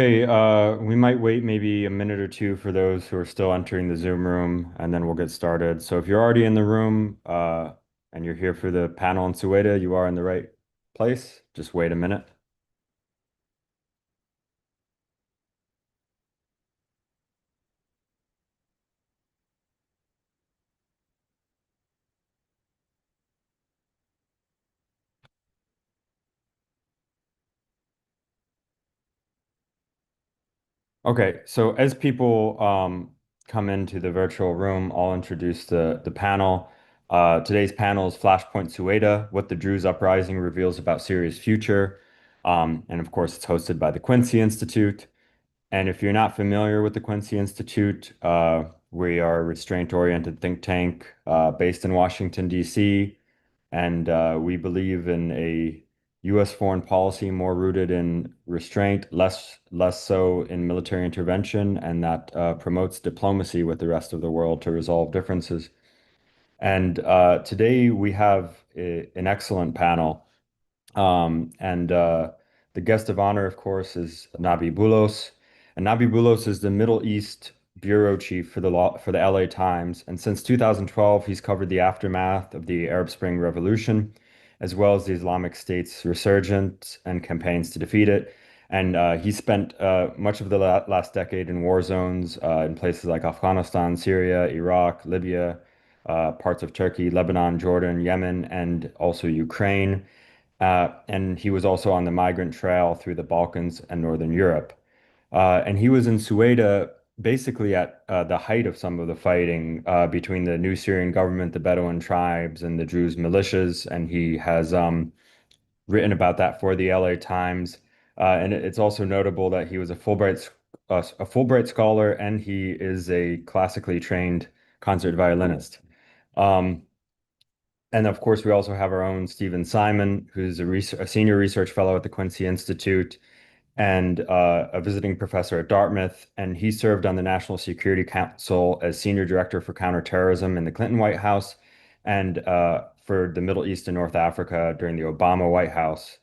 Okay, we might wait maybe a minute or two for those who are still entering the Zoom room, and then we'll get started. So if you're already in the room, and you're here for the panel in Suwayda, you are in the right place. Just wait a minute. Okay, so as people come into the virtual room, I'll introduce the panel. Today's panel is Flashpoint Suwayda, What the Druze Uprising Reveals About Syria's Future. And of course, it's hosted by the Quincy Institute. And if you're not familiar with the Quincy Institute, we are a restraint-oriented think tank based in Washington, D.C., and we believe in a U.S. foreign policy more rooted in restraint, less so in military intervention, and that promotes diplomacy with the rest of the world to resolve differences. And today we have an excellent panel. And the guest of honor, of course, is Nabi Bulos. And Nabi Bulos is the Middle East bureau chief for the LA Times. And since 2012, he's covered the aftermath of the Arab Spring Revolution, as well as the Islamic State's resurgence and campaigns to defeat it. And he spent much of the last decade in war zones in places like Afghanistan, Syria, Iraq, Libya, parts of Turkey, Lebanon, Jordan, Yemen, and also Ukraine. And he was also on the migrant trail through the Balkans and Northern Europe. And he was in Suwayda basically at the height of some of the fighting between the new Syrian government, the Bedouin tribes, and the Druze militias. And he has written about that for the LA Times. And it's also notable that he was a Fulbright scholar, and he is a classically trained concert violinist. Um, and of course, we also have our own Stephen Simon, who's a senior research fellow at the Quincy Institute and a visiting professor at Dartmouth. And he served on the National Security Council as senior director for counterterrorism in the Clinton White House and for the Middle East and North Africa during the Obama White House.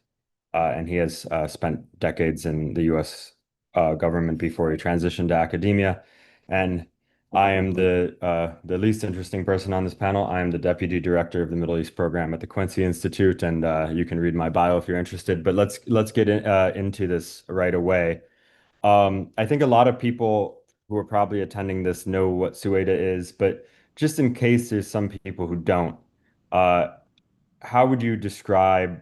And he has spent decades in the U.S. Government before he transitioned to academia. And I am the least interesting person on this panel. I am the deputy director of the Middle East program at the Quincy Institute, and you can read my bio if you're interested. But let's get into this right away. I think a lot of people who are probably attending this know what Suwayda is, but just in case there's some people who don't, uh, how would you describe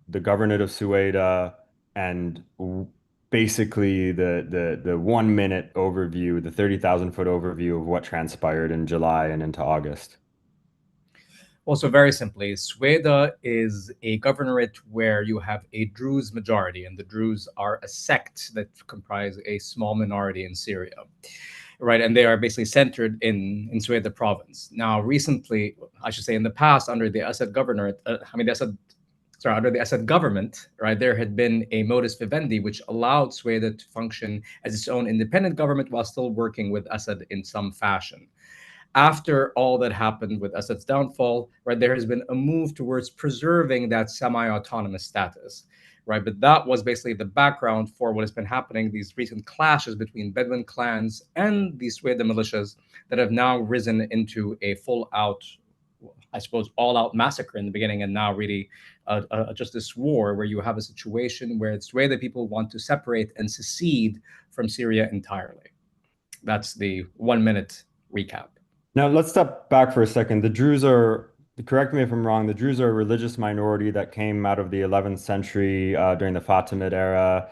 the governorate of Suwayda and basically the 1 minute overview, the 30,000 foot overview of what transpired in July and into August? Also, very simply, Suwayda is a governorate where you have a Druze majority, and the Druze are a sect that comprise a small minority in Syria, right? And they are basically centered in Suwayda province. Now, recently, I should say, in the past, under the Assad governorate, under the Assad government, right, there had been a modus vivendi which allowed Suwayda to function as its own independent government while still working with Assad in some fashion. After all that happened with Assad's downfall, right, there has been a move towards preserving that semi-autonomous status, right? But that was basically the background for what has been happening, these recent clashes between Bedouin clans and the Suwayda militias that have now risen into a full-out, I suppose, all-out massacre in the beginning, and now really just this war where you have a situation where it's Suwayda people want to separate and secede from Syria entirely. That's the 1 minute recap. Now let's step back for a second. The Druze are, correct me if I'm wrong, the Druze are a religious minority that came out of the 11th century during the Fatimid era.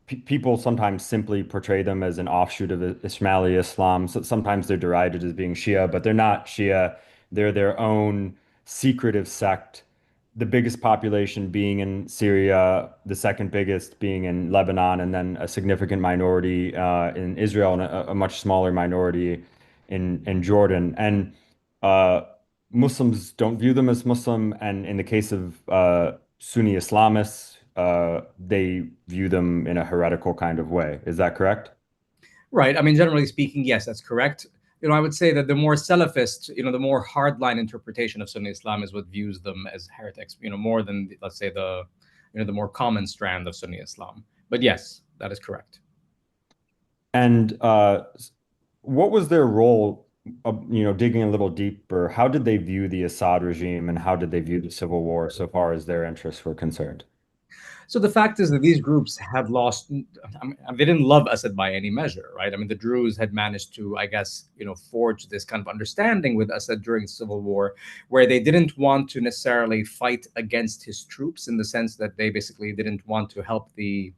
People sometimes simply portray them as an offshoot of Ismaili Islam. So sometimes they're derided as being Shia, but they're not Shia. They're their own secretive sect, the biggest population being in Syria, the second biggest being in Lebanon, and then a significant minority in Israel and a much smaller minority in Jordan. And uh, Muslims don't view them as Muslim, and in the case of Sunni Islamists, they view them in a heretical kind of way. Is that correct? Right. I mean, generally speaking, yes, that's correct. I would say that the more Salafist, the more hardline interpretation of Sunni Islam is what views them as heretics, more than, let's say, the more common strand of Sunni Islam. But yes, that is correct. And what was their role, digging a little deeper? How did they view the Assad regime and how did they view the civil war so far as their interests were concerned? So the fact is that these groups had lost. I mean, they didn't love Assad by any measure, right? I mean, the Druze had managed to, I guess, forge this kind of understanding with Assad during the civil war, where they didn't want to necessarily fight against his troops in the sense that they basically didn't want to help the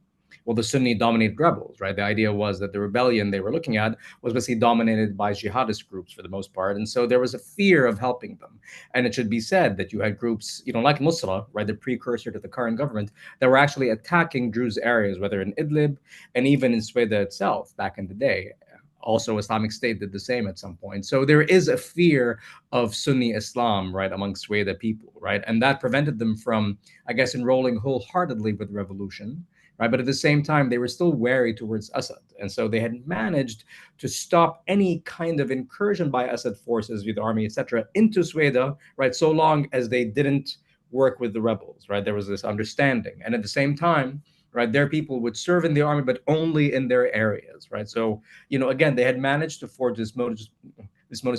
Sunni dominated rebels, right? The idea was that the rebellion they were looking at was basically dominated by jihadist groups for the most part. And so there was a fear of helping them. And it should be said that you had groups, like Nusra, right, the precursor to the current government, that were actually attacking Druze areas, whether in Idlib and even in Suwayda itself back in the day. Also, Islamic State did the same at some point. So there is a fear of Sunni Islam, right, among Suwayda people, right? And that prevented them from, I guess, enrolling wholeheartedly with the revolution, right? But at the same time, they were still wary towards Assad. And so they had managed to stop any kind of incursion by Assad forces with the army, etc., into Suwayda, right? So long as they didn't work with the rebels, right? There was this understanding. And at the same time, right, their people would serve in the army, but only in their areas, right? So, again, they had managed to forge this modus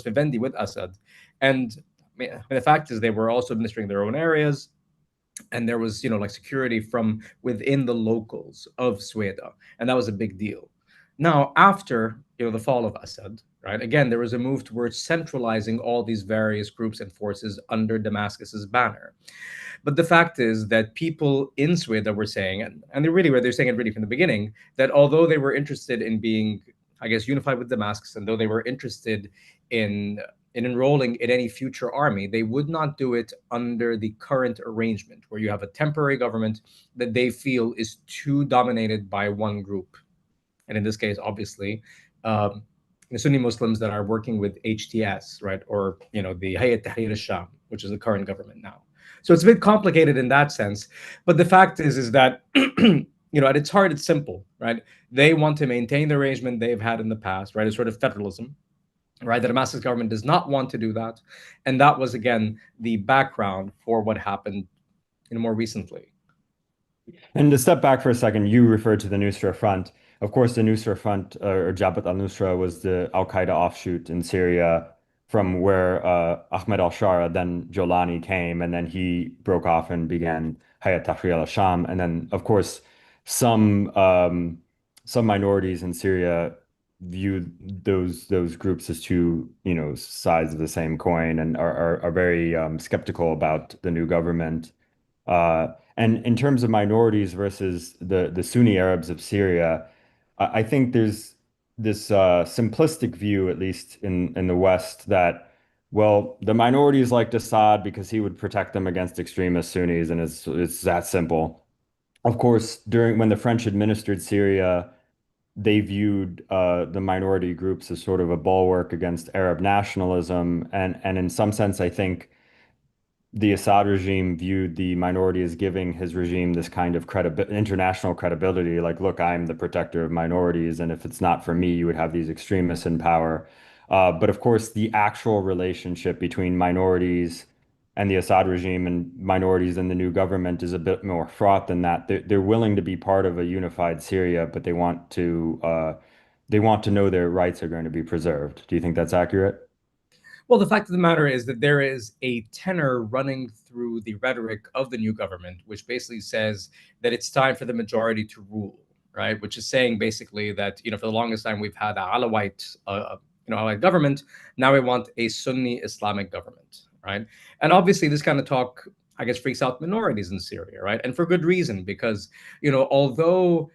vivendi with Assad. And the fact is, they were also administering their own areas, and there was like security from within the locals of Suwayda, and that was a big deal. Now, after the fall of Assad, right, again there was a move towards centralizing all these various groups and forces under Damascus's banner. But the fact is that people in Suwayda were saying, and they're saying it really from the beginning, that although they were interested in being, I guess, unified with Damascus, and though they were interested in enrolling in any future army, they would not do it under the current arrangement, where you have a temporary government that they feel is too dominated by one group. And in this case, obviously, um, the Sunni Muslims that are working with HTS, right, or the Hayat Tahrir al-Sham, which is the current government now. So it's a bit complicated in that sense. But the fact is that at its heart, it's simple, right? They want to maintain the arrangement they've had in the past, right? A sort of federalism, right? The Damascus government does not want to do that, and that was again the background for what happened, more recently. And to step back for a second, you referred to the Nusra Front. Of course, the Nusra Front, or Jabhat al-Nusra, was the Al-Qaeda offshoot in Syria from where Ahmed al-Shara, then Jolani, came, and then he broke off and began Hayat Tahrir al-Sham. And then, of course, some some minorities in Syria view those groups as two, sides of the same coin and are very skeptical about the new government. And in terms of minorities versus the Sunni Arabs of Syria, I think there's this simplistic view, at least in the West, that, well, the minorities liked Assad because he would protect them against extremist Sunnis, and it's that simple. Of course, during when the French administered Syria, they viewed the minority groups as sort of a bulwark against Arab nationalism, and in some sense, I think the Assad regime viewed the minority as giving his regime this kind of international credibility. Like, look, I'm the protector of minorities, and if it's not for me, you would have these extremists in power. But of course, the actual relationship between minorities and the Assad regime and minorities in the new government is a bit more fraught than that. They're willing to be part of a unified Syria, but they want to know their rights are going to be preserved. Do you think that's accurate? Well, the fact of the matter is that there is a tenor running through the rhetoric of the new government, which basically says that it's time for the majority to rule, right? Which is saying basically that for the longest time we've had a Alawite government. Now we want a Sunni Islamic government, right? And obviously, this kind of talk, I guess, freaks out minorities in Syria, right? And for good reason, because although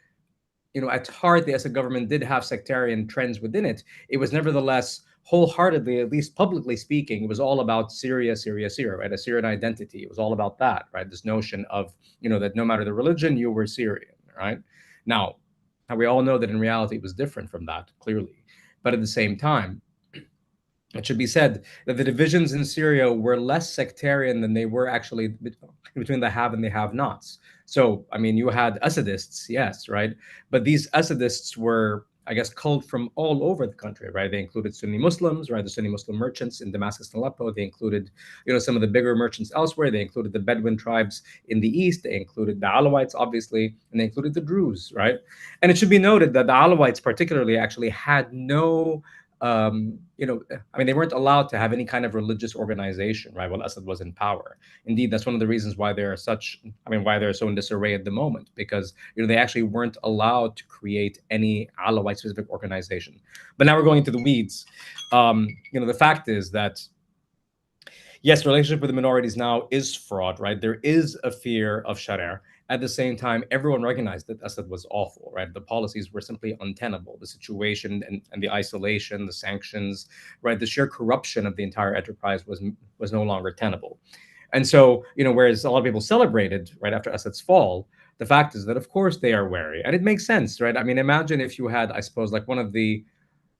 at heart, the Assad government did have sectarian trends within it. It was nevertheless wholeheartedly, at least publicly speaking, it was all about Syria, Syria, Syria, right? A Syrian identity. It was all about that, right? This notion of, that no matter the religion, you were Syrian, right? Now, we all know that in reality it was different from that, clearly. But at the same time, it should be said that the divisions in Syria were less sectarian than they were actually between the have and the have nots. So, I mean, you had Assadists, yes, right? But these Assadists were, I guess, culled from all over the country, right? They included Sunni Muslims, right? The Sunni Muslim merchants in Damascus and Aleppo. They included, some of the bigger merchants elsewhere. They included the Bedouin tribes in the east. They included the Alawites, obviously, and they included the Druze, right? And it should be noted that the Alawites, particularly, actually had no I mean, they weren't allowed to have any kind of religious organization, right? While Assad was in power. Indeed, that's one of the reasons why they're such, I mean, why they're so in disarray at the moment, because, they actually weren't allowed to create any Alawite specific organization. But now we're going into the weeds. The fact is that yes, the relationship with the minorities now is fraught, right? There is a fear of Sharia. At the same time, everyone recognized that Assad was awful, right? The policies were simply untenable. The situation and the isolation, the sanctions, right? The sheer corruption of the entire enterprise was no longer tenable. And so, whereas a lot of people celebrated right after Assad's fall, the fact is that of course they are wary, and it makes sense, right? I mean, imagine if you had, I suppose, like one of the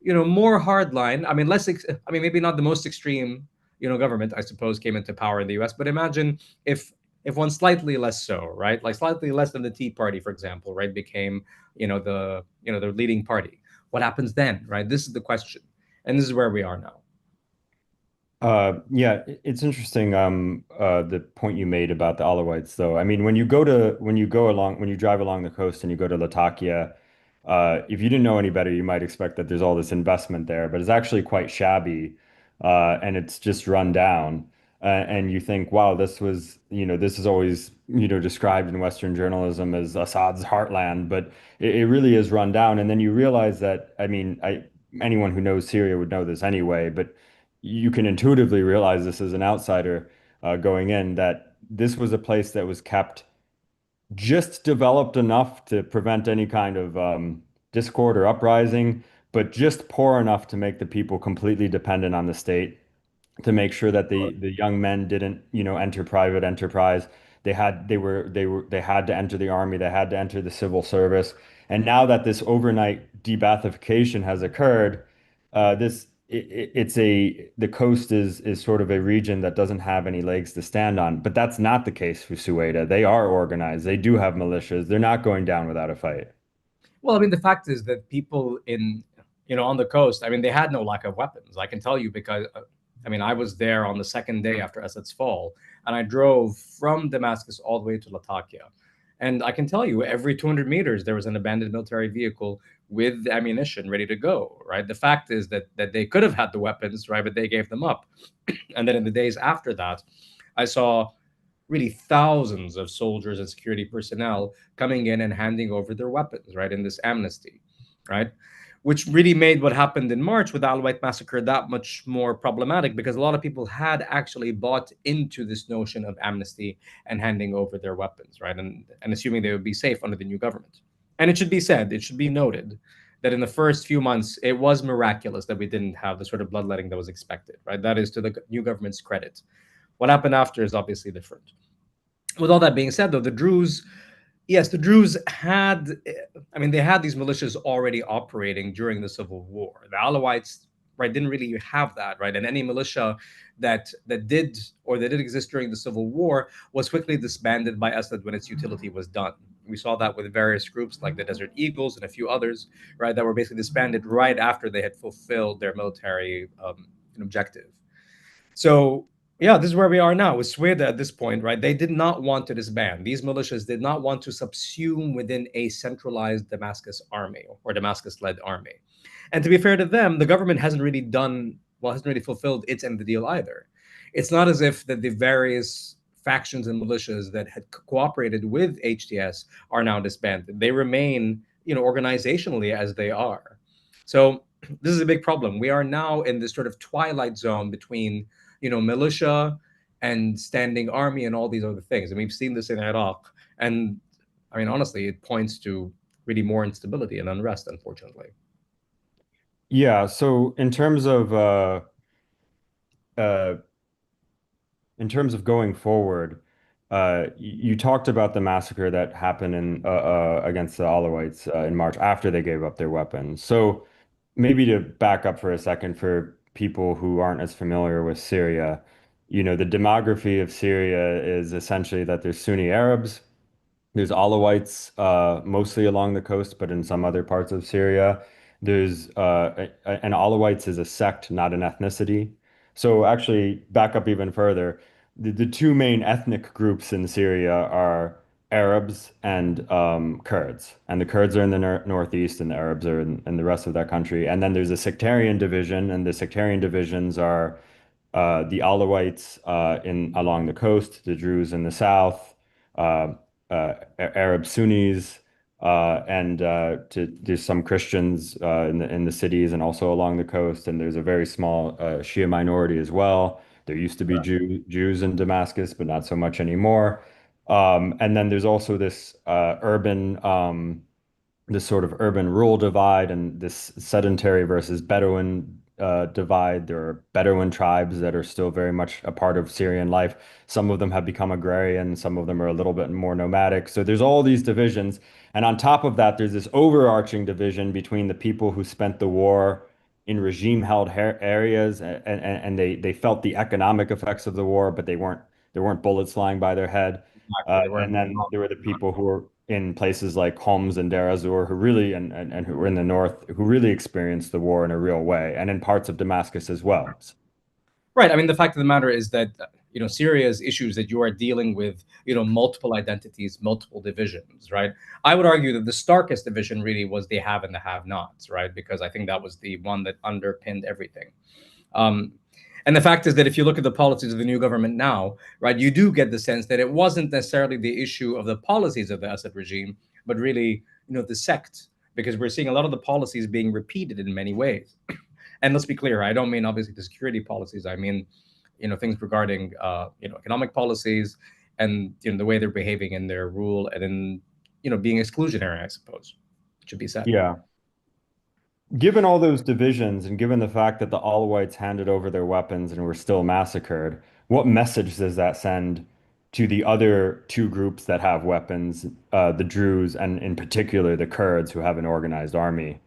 more hardline. I mean, I mean, maybe not the most extreme, government, I suppose, came into power in the U.S. But imagine if one slightly less so, right, like slightly less than the Tea Party, for example, right, became the leading party. What happens then, right? This is the question, and this is where we are now. Yeah, it's interesting, the point you made about the Alawites, though. I mean, when you drive along the coast and you go to Latakia, if you didn't know any better, you might expect that there's all this investment there, but it's actually quite shabby, and it's just run down. And you think, wow, this is always, described in Western journalism as Assad's heartland, but it really is run down. And then you realize that, I mean, anyone who knows Syria would know this anyway, but you can intuitively realize this as an outsider, going in, that this was a place that was kept just developed enough to prevent any kind of discord or uprising, but just poor enough to make the people completely dependent on the state, to make sure that the young men didn't, enter private enterprise. They had to enter the army, they had to enter the civil service. And now that this overnight de-Baathification has occurred, the coast is sort of a region that doesn't have any legs to stand on. But that's not the case for Suwayda. They are organized. They do have militias. They're not going down without a fight. Well, I mean, the fact is that people on the coast, I mean, they had no lack of weapons. I can tell you because, I mean, I was there on the second day after Assad's fall, and I drove from Damascus all the way to Latakia. And I can tell you, every 200 meters, there was an abandoned military vehicle with ammunition ready to go, right? The fact is that they could have had the weapons, right, but they gave them up. And then in the days after that, I saw really thousands of soldiers and security personnel coming in and handing over their weapons, right, in this amnesty, right? Which really made what happened in March with the Alawite massacre that much more problematic, because a lot of people had actually bought into this notion of amnesty and handing over their weapons, right? And assuming they would be safe under the new government. And it should be said, it should be noted that in the first few months, it was miraculous that we didn't have the sort of bloodletting that was expected, right? That is to the new government's credit. What happened after is obviously different. With all that being said, though, the Druze, yes, the Druze had, I mean, they had these militias already operating during the civil war. The Alawites, right, didn't really have that, right, and any militia that did exist during the civil war was quickly disbanded by Assad when its utility was done. We saw that with various groups like the Desert Eagles and a few others, right, that were basically disbanded right after they had fulfilled their military objective. So yeah, this is where we are now with Suwayda at this point, right? They did not want to disband. These militias did not want to subsume within a centralized Damascus army or Damascus-led army. And to be fair to them, the government hasn't really fulfilled its end of the deal either. It's not as if that the various factions and militias that had cooperated with HTS are now disbanded. They remain, organizationally as they are. So this is a big problem. We are now in this sort of twilight zone between militia and standing army and all these other things. And we've seen this in Iraq. And I mean, honestly, it points to really more instability and unrest, unfortunately. Yeah, so uh, in terms of going forward, you talked about the massacre that happened against the Alawites in March after they gave up their weapons. So maybe to back up for a second for people who aren't as familiar with Syria, the demography of Syria is essentially that there's Sunni Arabs, there's Alawites, mostly along the coast, but in some other parts of Syria. There's and Alawites is a sect, not an ethnicity. So actually, back up even further, the two main ethnic groups in Syria are Arabs and Kurds. And the Kurds are in the northeast, and the Arabs are in the rest of that country. And then there's a sectarian division, and the sectarian divisions are the Alawites in along the coast, the Druze in the south, uh, Arab Sunnis, and there's some Christians in the cities and also along the coast, and there's a very small Shia minority as well. There used to be Jews in Damascus, but not so much anymore. And then there's also this urban this sort of urban rural divide and this sedentary versus Bedouin divide. There are Bedouin tribes that are still very much a part of Syrian life. Some of them have become agrarian, some of them are a little bit more nomadic. So there's all these divisions. And on top of that, there's this overarching division between the people who spent the war in regime-held areas and they felt the economic effects of the war, but there weren't bullets flying by their head. Exactly. They weren't. And then there were the people who were in places like Homs and Deir ez-Zor who really and who were in the north who really experienced the war in a real way, and in parts of Damascus as well. Right. I mean, the fact of the matter is that Syria's issues that you are dealing with multiple identities, multiple divisions. Right. I would argue that the starkest division really was the have and the have-nots. Right, because I think that was the one that underpinned everything. Um, and the fact is that if you look at the policies of the new government now, right, you do get the sense that it wasn't necessarily the issue of the policies of the Assad regime, but really, the sect, because we're seeing a lot of the policies being repeated in many ways. And let's be clear, I don't mean obviously the security policies. I mean, things regarding, economic policies and, the way they're behaving in their rule and in, being exclusionary, I suppose, should be said. Yeah. Given all those divisions and given the fact that the Alawites handed over their weapons and were still massacred, what message does that send to the other two groups that have weapons, the Druze and in particular the Kurds who have an organized army?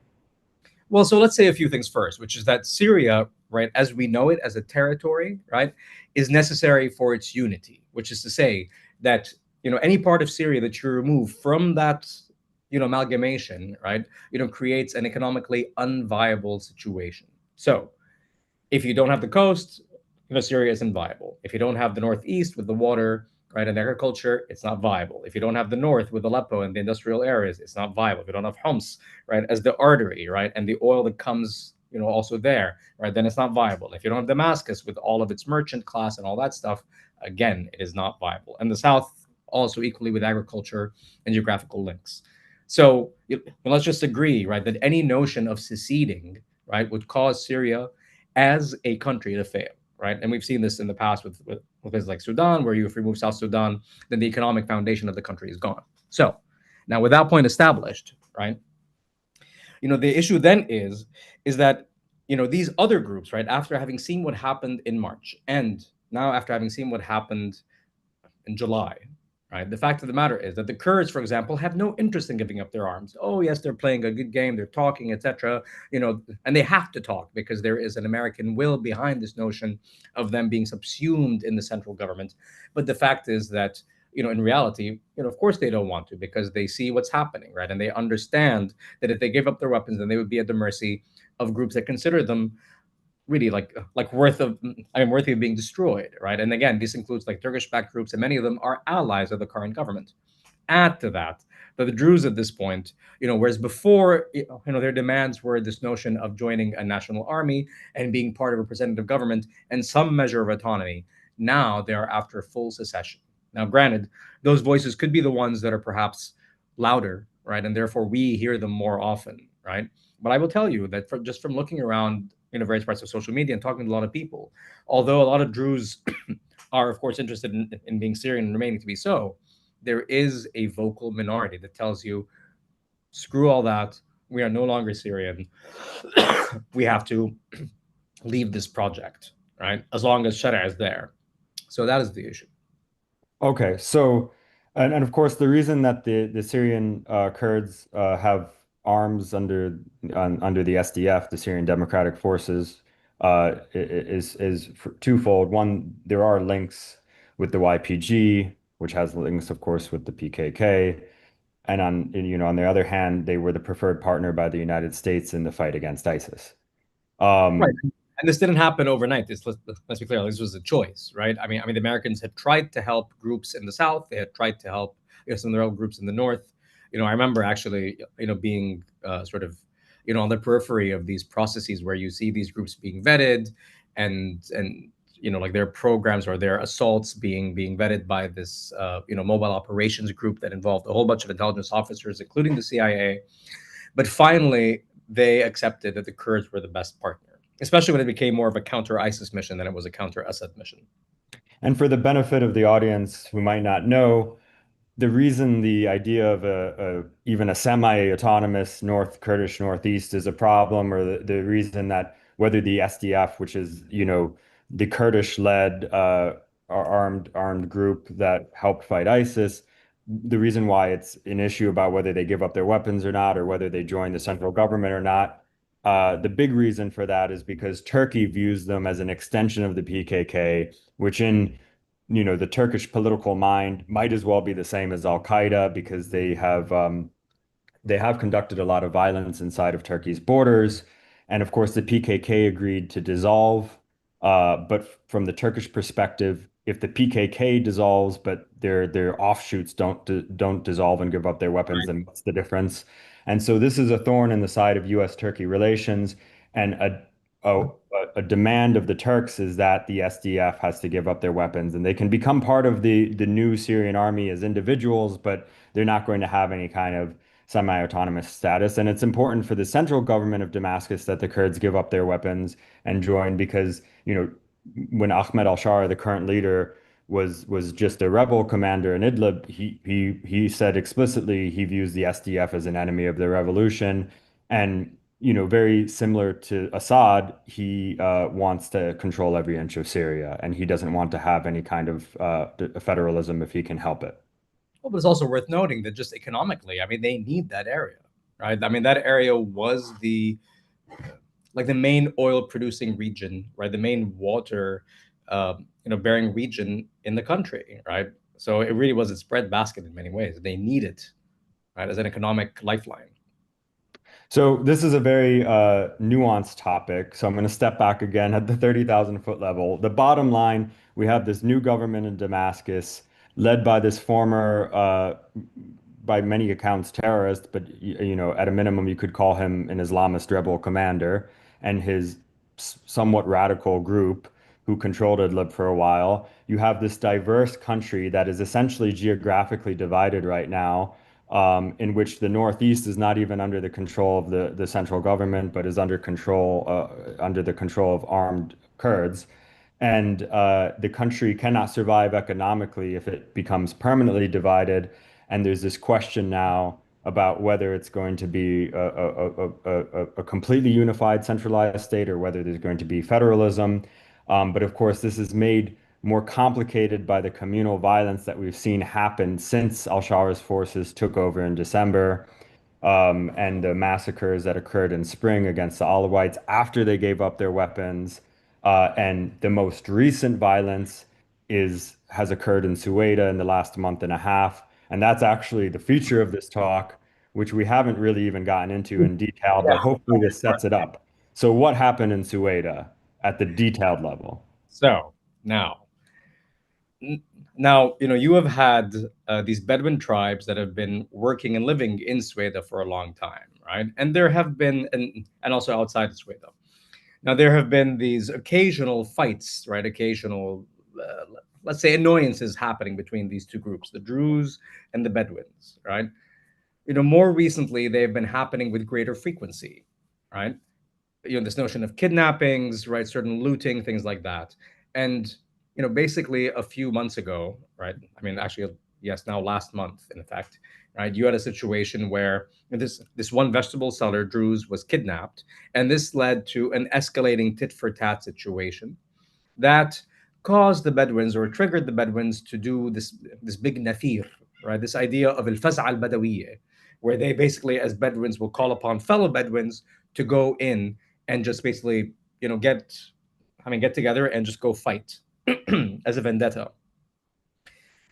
Well, so let's say a few things first, which is that Syria, right, as we know it as a territory, right, is necessary for its unity, which is to say that, any part of Syria that you remove from that, amalgamation, right, creates an economically unviable situation. So if you don't have the coast, Syria isn't viable. If you don't have the northeast with the water, right, and agriculture, it's not viable. If you don't have the north with Aleppo and the industrial areas, it's not viable. If you don't have Homs, right, as the artery, right, and the oil that comes, also there, right, then it's not viable. If you don't have Damascus with all of its merchant class and all that stuff, again, it is not viable. And the south also equally with agriculture and geographical links. So let's just agree, right, that any notion of seceding, right, would cause Syria as a country to fail, right? And we've seen this in the past with places like Sudan, where if you remove South Sudan, then the economic foundation of the country is gone. So now, with that point established, right? The issue then is that these other groups, right, after having seen what happened in March, and now after having seen what happened in July, right? The fact of the matter is that the Kurds, for example, have no interest in giving up their arms. Oh, yes, they're playing a good game, they're talking, etc. And they have to talk because there is an American will behind this notion of them being subsumed in the central government. But the fact is that in reality, of course they don't want to because they see what's happening, right? And they understand that if they give up their weapons, then they would be at the mercy of groups that consider them really like worthy of being destroyed, right? And again, this includes like Turkish-backed groups, and many of them are allies of the current government. Add to that the Druze at this point, whereas before, their demands were this notion of joining a national army and being part of a representative government and some measure of autonomy. Now they are after full secession. Now, granted, those voices could be the ones that are perhaps louder, right? And therefore we hear them more often, right? But I will tell you that just from looking around various parts of social media and talking to a lot of people, although a lot of Druze are, of course, interested in being Syrian and remaining to be so, there is a vocal minority that tells you, screw all that. We are no longer Syrian. We have to leave this project, right? As long as Sharia is there. So that is the issue. Okay, so and of course the reason that the Syrian Kurds have arms under the SDF, the Syrian Democratic Forces, is twofold. One, there are links with the YPG, which has links, of course, with the PKK. and on the other hand, they were the preferred partner by the United States in the fight against ISIS. Right. Um, And this didn't happen overnight. Let's be clear. This was a choice, right? I mean, the Americans had tried to help groups in the South. They had tried to help, some of their own groups in the North. I remember actually, being sort of, on the periphery of these processes where you see these groups being vetted, and like their programs or their assaults being vetted by this, mobile operations group that involved a whole bunch of intelligence officers, including the CIA. But finally, they accepted that the Kurds were the best partner, especially when it became more of a counter ISIS mission than it was a counter Assad mission. and for the benefit of the audience who might not know, the reason the idea of even a semi-autonomous North Kurdish Northeast is a problem, or the reason that whether the SDF, which is, the Kurdish-led armed group that helped fight ISIS, the reason why it's an issue about whether they give up their weapons or not, or whether they join the central government or not. The big reason for that is because Turkey views them as an extension of the PKK, which in the Turkish political mind might as well be the same as Al Qaeda because they have conducted a lot of violence inside of Turkey's borders. And of course, the PKK agreed to dissolve. But from the Turkish perspective, if the PKK dissolves, but their offshoots don't dissolve and give up their weapons, then what's the difference? And so this is a thorn in the side of U.S.-Turkey relations, and a a demand of the Turks is that the SDF has to give up their weapons, and they can become part of the new Syrian army as individuals, but they're not going to have any kind of semi-autonomous status. And it's important for the central government of Damascus that the Kurds give up their weapons and join because, when Ahmed al-Shara, the current leader, was just a rebel commander in Idlib, he said explicitly he views the SDF as an enemy of the revolution. And, very similar to Assad, he wants to control every inch of Syria, and he doesn't want to have any kind of federalism if he can help it. Well, but it's also worth noting that just economically, I mean, they need that area, right? I mean, that area was the main oil producing region, right? The main water, bearing region in the country, right? So it really was its breadbasket in many ways. They need it, right, as an economic lifeline. So this is a very nuanced topic. So I'm going to step back again at the 30,000 foot level. The bottom line, we have this new government in Damascus led by this former, by many accounts, terrorist, but at a minimum, you could call him an Islamist rebel commander and his somewhat radical group who controlled Idlib for a while. You have this diverse country that is essentially geographically divided right now, in which the Northeast is not even under the control of the central government, but is under the control of armed Kurds. And the country cannot survive economically if it becomes permanently divided. And there's this question now about whether it's going to be a completely unified centralized state or whether there's going to be federalism. But of course, this is made more complicated by the communal violence that we've seen happen since al-Shara's forces took over in December, and the massacres that occurred in spring against the Alawites after they gave up their weapons. And the most recent violence has occurred in Suwayda in the last month and a half. And that's actually the feature of this talk, which we haven't really even gotten into in detail, Yeah. but hopefully this sets it up. So what happened in Suwayda at the detailed level? So now, now, you have had these Bedouin tribes that have been working and living in Sweden for a long time, right? And there have been, and also outside of Sweden. Now, there have been these occasional fights, right? Occasional, let's say, annoyances happening between these two groups, the Druze and the Bedouins, right? More recently, they've been happening with greater frequency, right? This notion of kidnappings, right, certain looting, things like that. And basically a few months ago, right, I mean, actually, yes, now last month, in fact, right, you had a situation where this one vegetable seller, Druze, was kidnapped, and this led to an escalating tit for tat situation that caused the Bedouins, or triggered the Bedouins, to do this big nafir, right? This idea of al-faz'a al-badawiyya, where they basically, as Bedouins, will call upon fellow Bedouins to go in and just basically, get together and just go fight as a vendetta.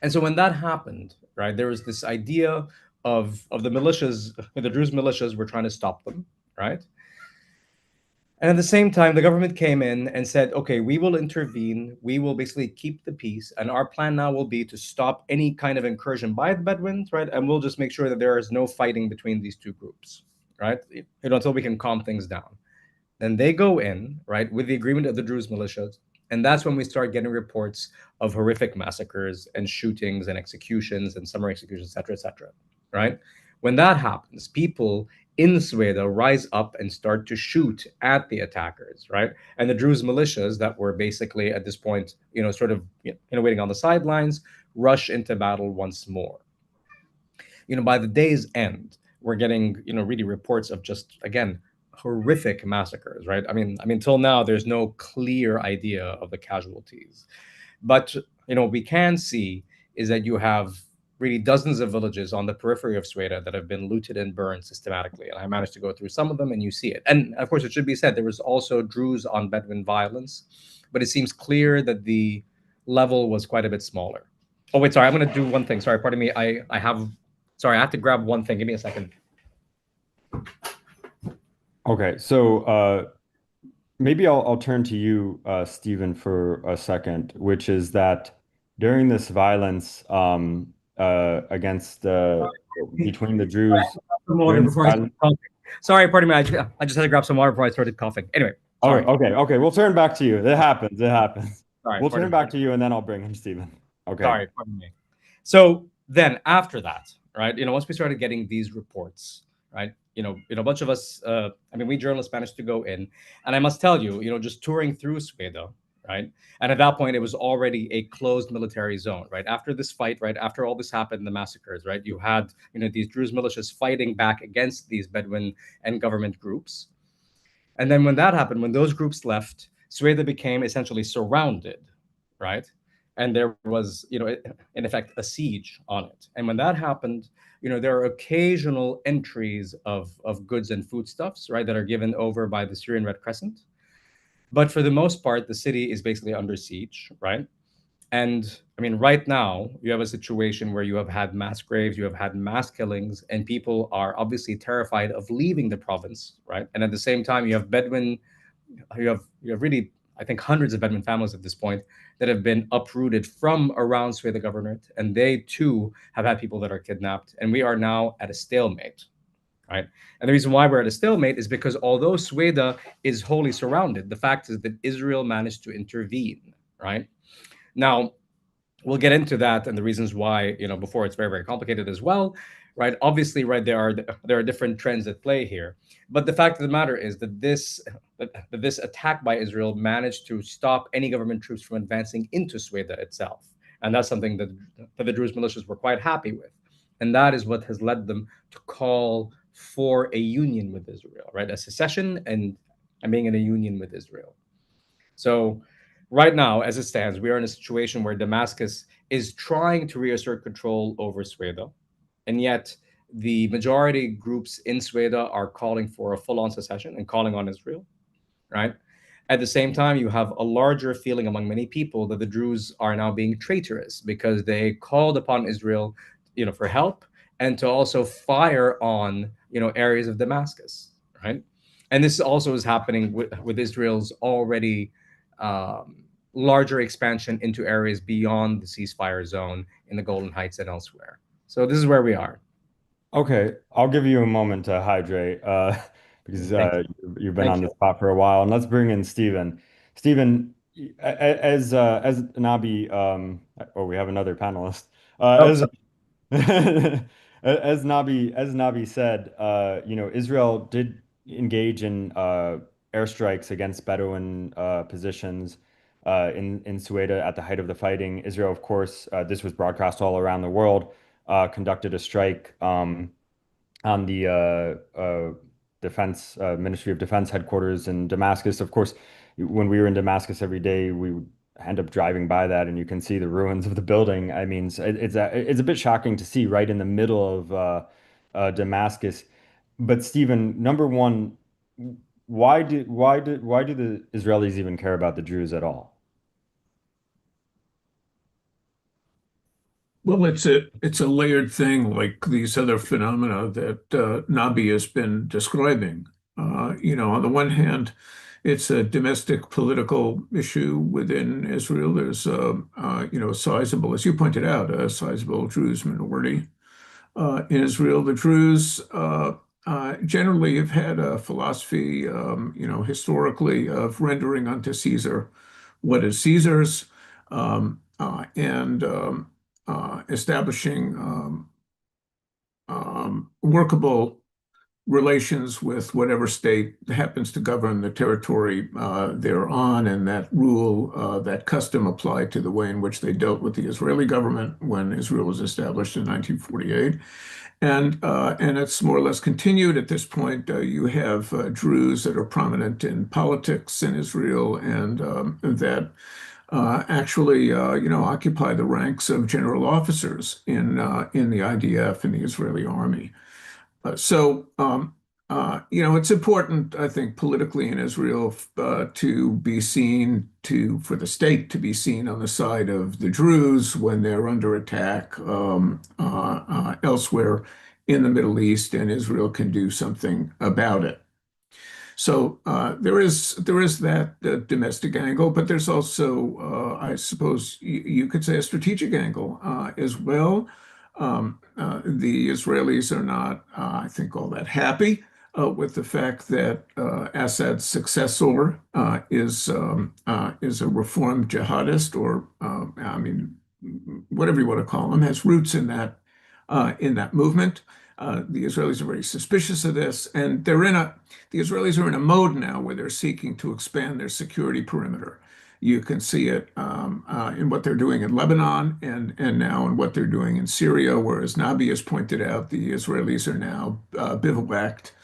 And so when that happened, right, there was this idea of the militias, the Druze militias were trying to stop them, right? And at the same time, the government came in and said, okay, we will intervene. We will basically keep the peace. And our plan now will be to stop any kind of incursion by the Bedouins, right? And we'll just make sure that there is no fighting between these two groups, right? Until we can calm things down. Then they go in, right, with the agreement of the Druze militias. And that's when we start getting reports of horrific massacres and shootings and executions and summary executions, et cetera, right? When that happens, people in Suwayda rise up and start to shoot at the attackers, right? And the Druze militias that were basically at this point, sort of, waiting on the sidelines, rush into battle once more. By the day's end, we're getting, really reports of just, again, horrific massacres, right? I mean, till now, there's no clear idea of the casualties. But, what we can see is that you have really dozens of villages on the periphery of Suwayda that have been looted and burned systematically. And I managed to go through some of them, and you see it. And of course, it should be said, there was also Druze on Bedouin violence, but it seems clear that the level was quite a bit smaller. Oh, wait, sorry, I'm going to do one thing. Sorry, pardon me. Sorry, I have to grab one thing. Give me a second. Okay, so maybe I'll turn to you, Stephen, for a second, which is that during this violence against between the Druze, Some water during this before I violence. start coughing. Sorry, pardon me. I just had to grab some water before I started coughing. Anyway, Oh, sorry. okay. We'll turn back to you. It happens. It happens. Sorry, We'll turn pardon me. back to you, and then I'll bring in Stephen. Okay. Sorry, pardon me. So then after that, right, once we started getting these reports, right, a bunch of us, we journalists managed to go in, and I must tell you, just touring through Suwayda, right, and at that point it was already a closed military zone, right. After this fight, right, after all this happened, the massacres, right, you had, these Druze militias fighting back against these Bedouin and government groups, and then when that happened, when those groups left, Suwayda became essentially surrounded, right? And there was, in effect, a siege on it. And when that happened, there are occasional entries of goods and foodstuffs, right, that are given over by the Syrian Red Crescent. But for the most part, the city is basically under siege, right? And right now, you have a situation where you have had mass graves, you have had mass killings, and people are obviously terrified of leaving the province, right? And at the same time, you have Bedouin, you have really, I think, hundreds of Bedouin families at this point that have been uprooted from around Suwayda governorate, and they too have had people that are kidnapped. And we are now at a stalemate, right? And the reason why we're at a stalemate is because although Suwayda is wholly surrounded, the fact is that Israel managed to intervene, right? Now, we'll get into that and the reasons why, before it's very, very complicated as well, right? Obviously, right, there are different trends at play here. But the fact of the matter is that this attack by Israel managed to stop any government troops from advancing into Suwayda itself. And that's something that the Druze militias were quite happy with. And that is what has led them to call for a union with Israel, right? A secession and being in a union with Israel. So right now, as it stands, we are in a situation where Damascus is trying to reassert control over Suwayda, and yet the majority groups in Suwayda are calling for a full-on secession and calling on Israel, right? At the same time, you have a larger feeling among many people that the Druze are now being traitorous because they called upon Israel, for help and to also fire on, areas of Damascus, right? And this also is happening with Israel's already larger expansion into areas beyond the ceasefire zone in the Golden Heights and elsewhere. So this is where we are. Okay, I'll give you a moment to hydrate because Thank you. you've been Thank on the you. spot for a while. And let's bring in Stephen. Stephen, as Nabi, oh, we have another panelist. Oh, As sorry. as Nabi said, Israel did engage in airstrikes against Bedouin positions in Suwayda at the height of the fighting. Israel, of course, this was broadcast all around the world, conducted a strike on the Defense Ministry of Defense headquarters in Damascus. Of course, when we were in Damascus every day, we would end up driving by that, and you can see the ruins of the building. I mean, it's a bit shocking to see right in the middle of Damascus. But Stephen, number one, why do the Israelis even care about the Druze at all? Well, it's a layered thing, like these other phenomena that Nabi has been describing. On the one hand, it's a domestic political issue within Israel. There's sizable, as you pointed out, a sizable Druze minority in Israel. The Druze generally have had a philosophy, historically, of rendering unto Caesar what is Caesar's, and establishing workable relations with whatever state happens to govern the territory they're on, and that rule, that custom applied to the way in which they dealt with the Israeli government when Israel was established in 1948. And it's more or less continued at this point. You have Druze that are prominent in politics in Israel and that actually, occupy the ranks of general officers in the IDF and the Israeli army. It's important, I think, politically in Israel to be seen for the state to be seen on the side of the Druze when they're under attack elsewhere in the Middle East, and Israel can do something about it. So there is that domestic angle, but there's also, I suppose, you could say, a strategic angle as well. The Israelis are not, I think, all that happy with the fact that Assad's successor is a reformed jihadist, or I mean, whatever you want to call him, has roots in that movement. The Israelis are very suspicious of this, and the Israelis are in a mode now where they're seeking to expand their security perimeter. You can see it in what they're doing in Lebanon and now in what they're doing in Syria, whereas Nabi has pointed out the Israelis are now bivouacked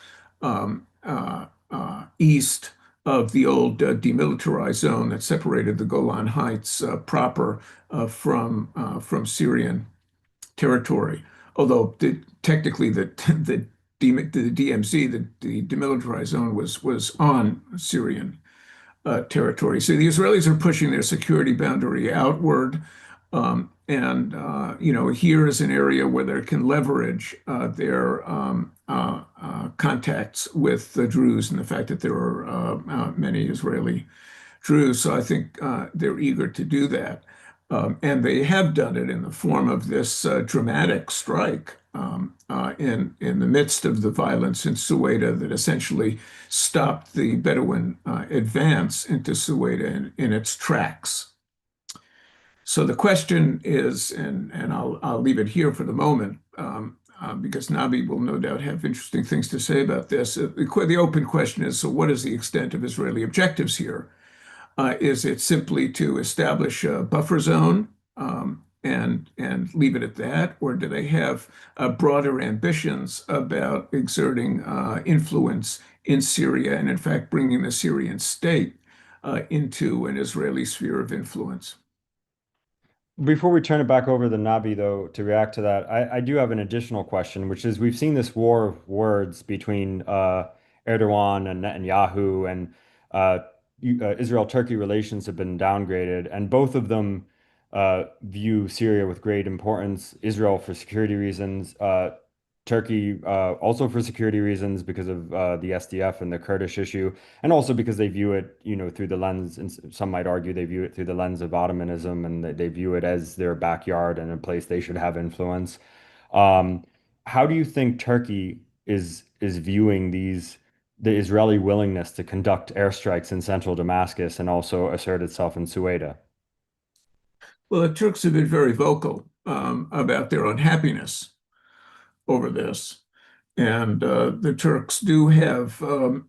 east of the old demilitarized zone that separated the Golan Heights proper from Syrian territory. Although technically the DMZ, the demilitarized zone, was on Syrian territory. So the Israelis are pushing their security boundary outward. Here is an area where they can leverage their contacts with the Druze and the fact that there are many Israeli Druze. So I think they're eager to do that. And they have done it in the form of this dramatic strike in the midst of the violence in Suwayda that essentially stopped the Bedouin advance into Suwayda in its tracks. So the question is, and I'll leave it here for the moment, because Nabi will no doubt have interesting things to say about this. The open question is, so what is the extent of Israeli objectives here? Is it simply to establish a buffer zone and leave it at that, or do they have broader ambitions about exerting influence in Syria and, in fact, bringing the Syrian state into an Israeli sphere of influence? Before we turn it back over to Nabi, though, to react to that, I do have an additional question, which is we've seen this war of words between Erdogan and Netanyahu, and Israel-Turkey relations have been downgraded, and both of them view Syria with great importance. Israel for security reasons, Turkey also for security reasons because of the SDF and the Kurdish issue, and also because they view it, through the lens, and some might argue they view it through the lens of Ottomanism, and they view it as their backyard and a place they should have influence. Um, how do you think Turkey is viewing the Israeli willingness to conduct airstrikes in central Damascus and also assert itself in Suwayda? Well, the Turks have been very vocal about their unhappiness over this. And the Turks do have,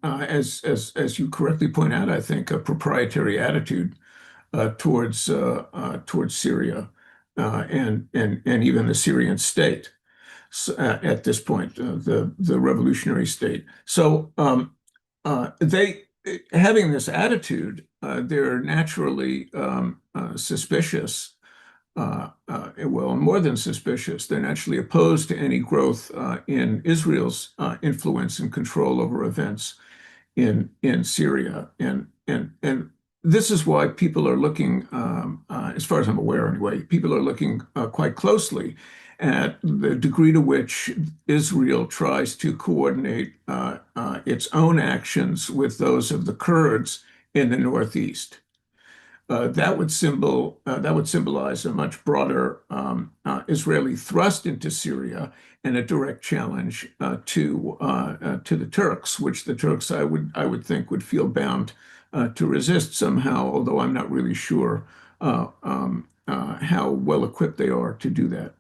as you correctly point out, I think, a proprietary attitude towards Syria and even the Syrian state at this point, the revolutionary state. So they having this attitude, they're naturally suspicious. Well, more than suspicious, they're naturally opposed to any growth in Israel's influence and control over events in Syria. And this is why people are looking, as far as I'm aware anyway, people are looking quite closely at the degree to which Israel tries to coordinate its own actions with those of the Kurds in the Northeast. That would symbolize a much broader Israeli thrust into Syria and a direct challenge to the Turks, which the Turks I would think would feel bound to resist somehow, although I'm not really sure how well equipped they are to do that.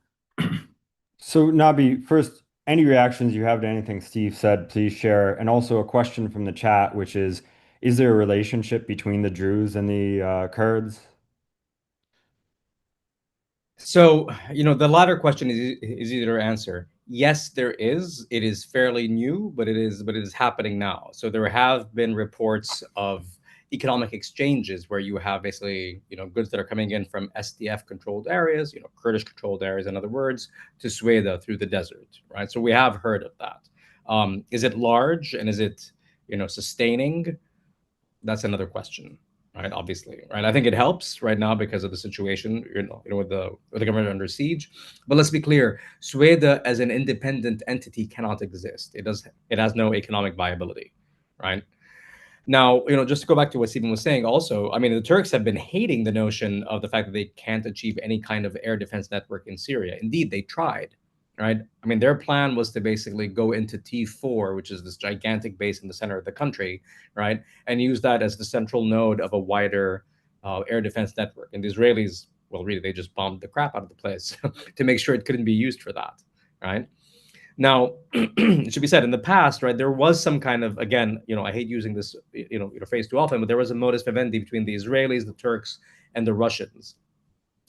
So, Nabi, first, any reactions you have to anything Steve said, please share. And also a question from the chat, which is there a relationship between the Druze and the Kurds? So, the latter question is easier to answer. Yes, there is. It is fairly new, but it is happening now. So there have been reports of economic exchanges where you have basically, goods that are coming in from SDF controlled areas, Kurdish controlled areas, in other words, to Suwayda through the desert, right? So we have heard of that. Is it large and is it, sustaining? That's another question, right? Obviously, right? I think it helps right now because of the situation, with the government under siege. But let's be clear: Suweda as an independent entity cannot exist. It has no economic viability, right? Now, just to go back to what Stephen was saying, also, I mean, the Turks have been hating the notion of the fact that they can't achieve any kind of air defense network in Syria. Indeed, they tried, right? I mean, their plan was to basically go into T4, which is this gigantic base in the center of the country, right? And use that as the central node of a wider air defense network. And the Israelis, well, really, they just bombed the crap out of the place to make sure it couldn't be used for that, right? Now, it should be said in the past, right? There was some kind of, again, I hate using this, phrase too often, but there was a modus vivendi between the Israelis, the Turks, and the Russians,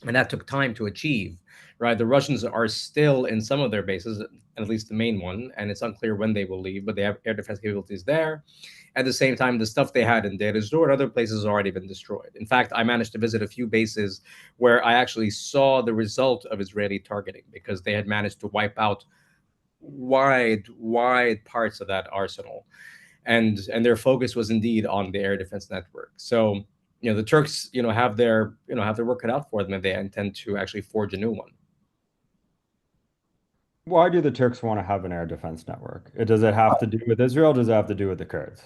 and that took time to achieve, right? The Russians are still in some of their bases, at least the main one, and it's unclear when they will leave, but they have air defense capabilities there. At the same time, the stuff they had in Deir ez-Zor and other places has already been destroyed. In fact, I managed to visit a few bases where I actually saw the result of Israeli targeting because they had managed to wipe out wide parts of that arsenal, and their focus was indeed on the air defense network. So the Turks have their work cut out for them, and they intend to actually forge a new one. Why do the Turks want to have an air defense network? Does it have to do with Israel? Does it have to do with the Kurds?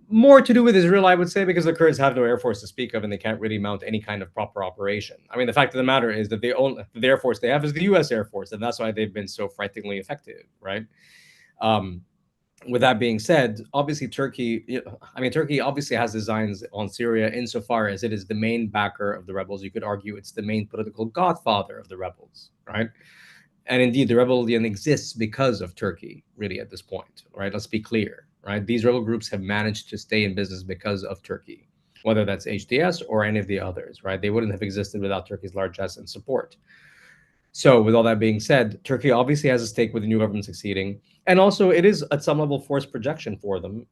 More to do with Israel, I would say, because the Kurds have no air force to speak of, and they can't really mount any kind of proper operation. I mean, the fact of the matter is that the air force they have is the U.S. Air Force, and that's why they've been so frighteningly effective, right? Um, with that being said, obviously Turkey obviously has designs on Syria insofar as it is the main backer of the rebels. You could argue it's the main political godfather of the rebels, right? And indeed, the rebellion exists because of Turkey, really, at this point, right? Let's be clear, right? These rebel groups have managed to stay in business because of Turkey, whether that's HDS or any of the others, right? They wouldn't have existed without Turkey's largesse and support. So, with all that being said, Turkey obviously has a stake with the new government succeeding, and also it is at some level forced projection for them,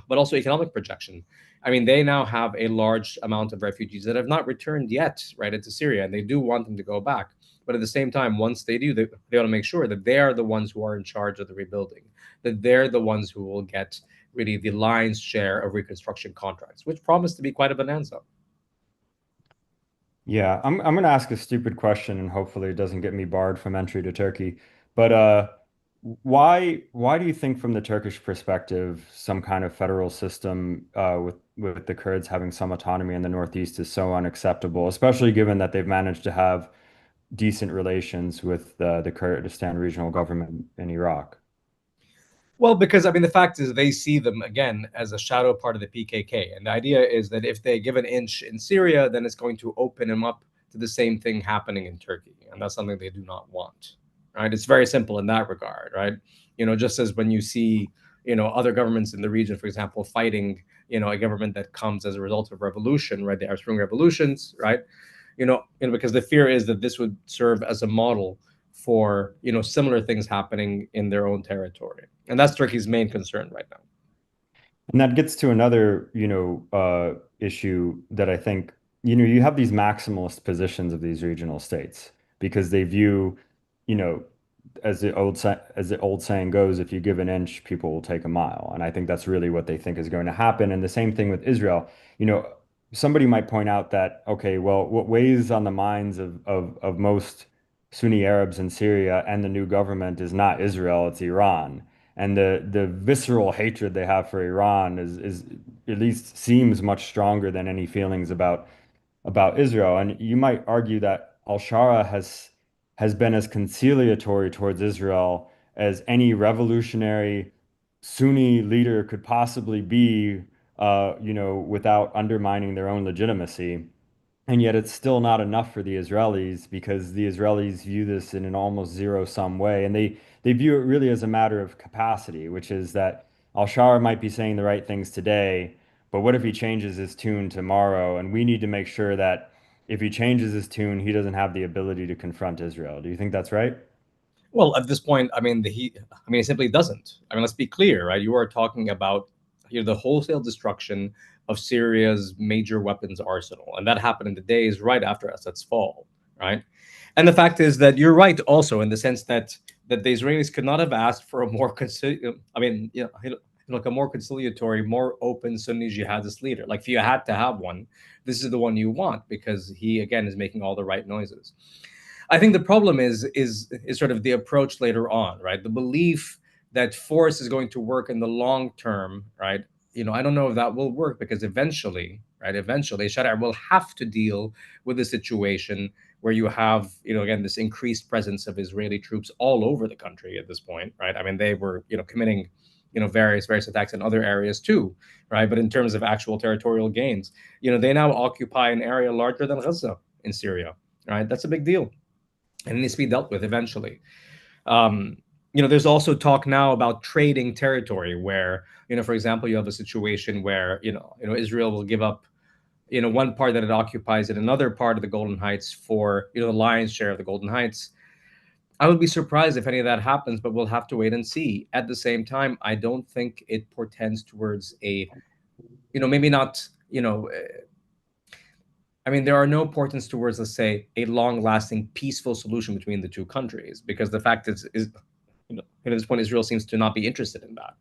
but also economic projection. I mean, they now have a large amount of refugees that have not returned yet, right, into Syria, and they do want them to go back. But at the same time, once they do, they want to make sure that they are the ones who are in charge of the rebuilding, that they're the ones who will get really the lion's share of reconstruction contracts, which promise to be quite a bonanza. Yeah, I'm gonna ask a stupid question and hopefully it doesn't get me barred from entry to Turkey. But why do you think from the Turkish perspective some kind of federal system with the Kurds having some autonomy in the Northeast is so unacceptable, especially given that they've managed to have decent relations with the Kurdistan regional government in Iraq? Well, because I mean, the fact is, they see them again as a shadow part of the PKK, and the idea is that if they give an inch in Syria, then it's going to open them up to the same thing happening in Turkey, and that's something they do not want. Right? It's very simple in that regard, right? Just as when you see, other governments in the region, for example, fighting, a government that comes as a result of revolution, right? The Arab Spring revolutions, right? Because the fear is that this would serve as a model for similar things happening in their own territory, and that's Turkey's main concern right now. And that gets to another, issue that I think, you have these maximalist positions of these regional states because they view, you know, as the old saying goes, if you give an inch, people will take a mile. And I think that's really what they think is going to happen. And the same thing with Israel. somebody might point out that, okay, well, what weighs on the minds of most Sunni Arabs in Syria and the new government is not Israel, it's Iran. And the visceral hatred they have for Iran is at least seems much stronger than any feelings about Israel. And you might argue that al-Shara has been as conciliatory towards Israel as any revolutionary Sunni leader could possibly be, without undermining their own legitimacy. And yet it's still not enough for the Israelis because the Israelis view this in an almost zero-sum way. And they view it really as a matter of capacity, which is that al-Shara might be saying the right things today, but what if he changes his tune tomorrow? And we need to make sure that if he changes his tune, he doesn't have the ability to confront Israel. Do you think that's right? Well, at this point, I mean, it simply doesn't. I mean, let's be clear, right? You are talking about the wholesale destruction of Syria's major weapons arsenal, and that happened in the days right after Assad's fall, right? And the fact is that you're right, also in the sense that the Israelis could not have asked for a more like a more conciliatory, more open Sunni jihadist leader. Like, if you had to have one, this is the one you want because he again is making all the right noises. I think the problem is sort of the approach later on, right? The belief that force is going to work in the long term, right? I don't know if that will work because eventually, right? Eventually, Sharia will have to deal with a situation where you have, again, this increased presence of Israeli troops all over the country at this point, right? I mean, they were, committing, various attacks in other areas too, right? But in terms of actual territorial gains, they now occupy an area larger than Gaza in Syria, right? That's a big deal and it needs to be dealt with eventually. Um, there's also talk now about trading territory, where for example, you have a situation where Israel will give up one part that it occupies in another part of the Golden Heights for the lion's share of the Golden Heights. I would be surprised if any of that happens, but we'll have to wait and see. At the same time, I don't think it portends towards a maybe not I mean, there are no portents towards, let's say, a long-lasting, peaceful solution between the two countries, because the fact is at this point, Israel seems to not be interested in that.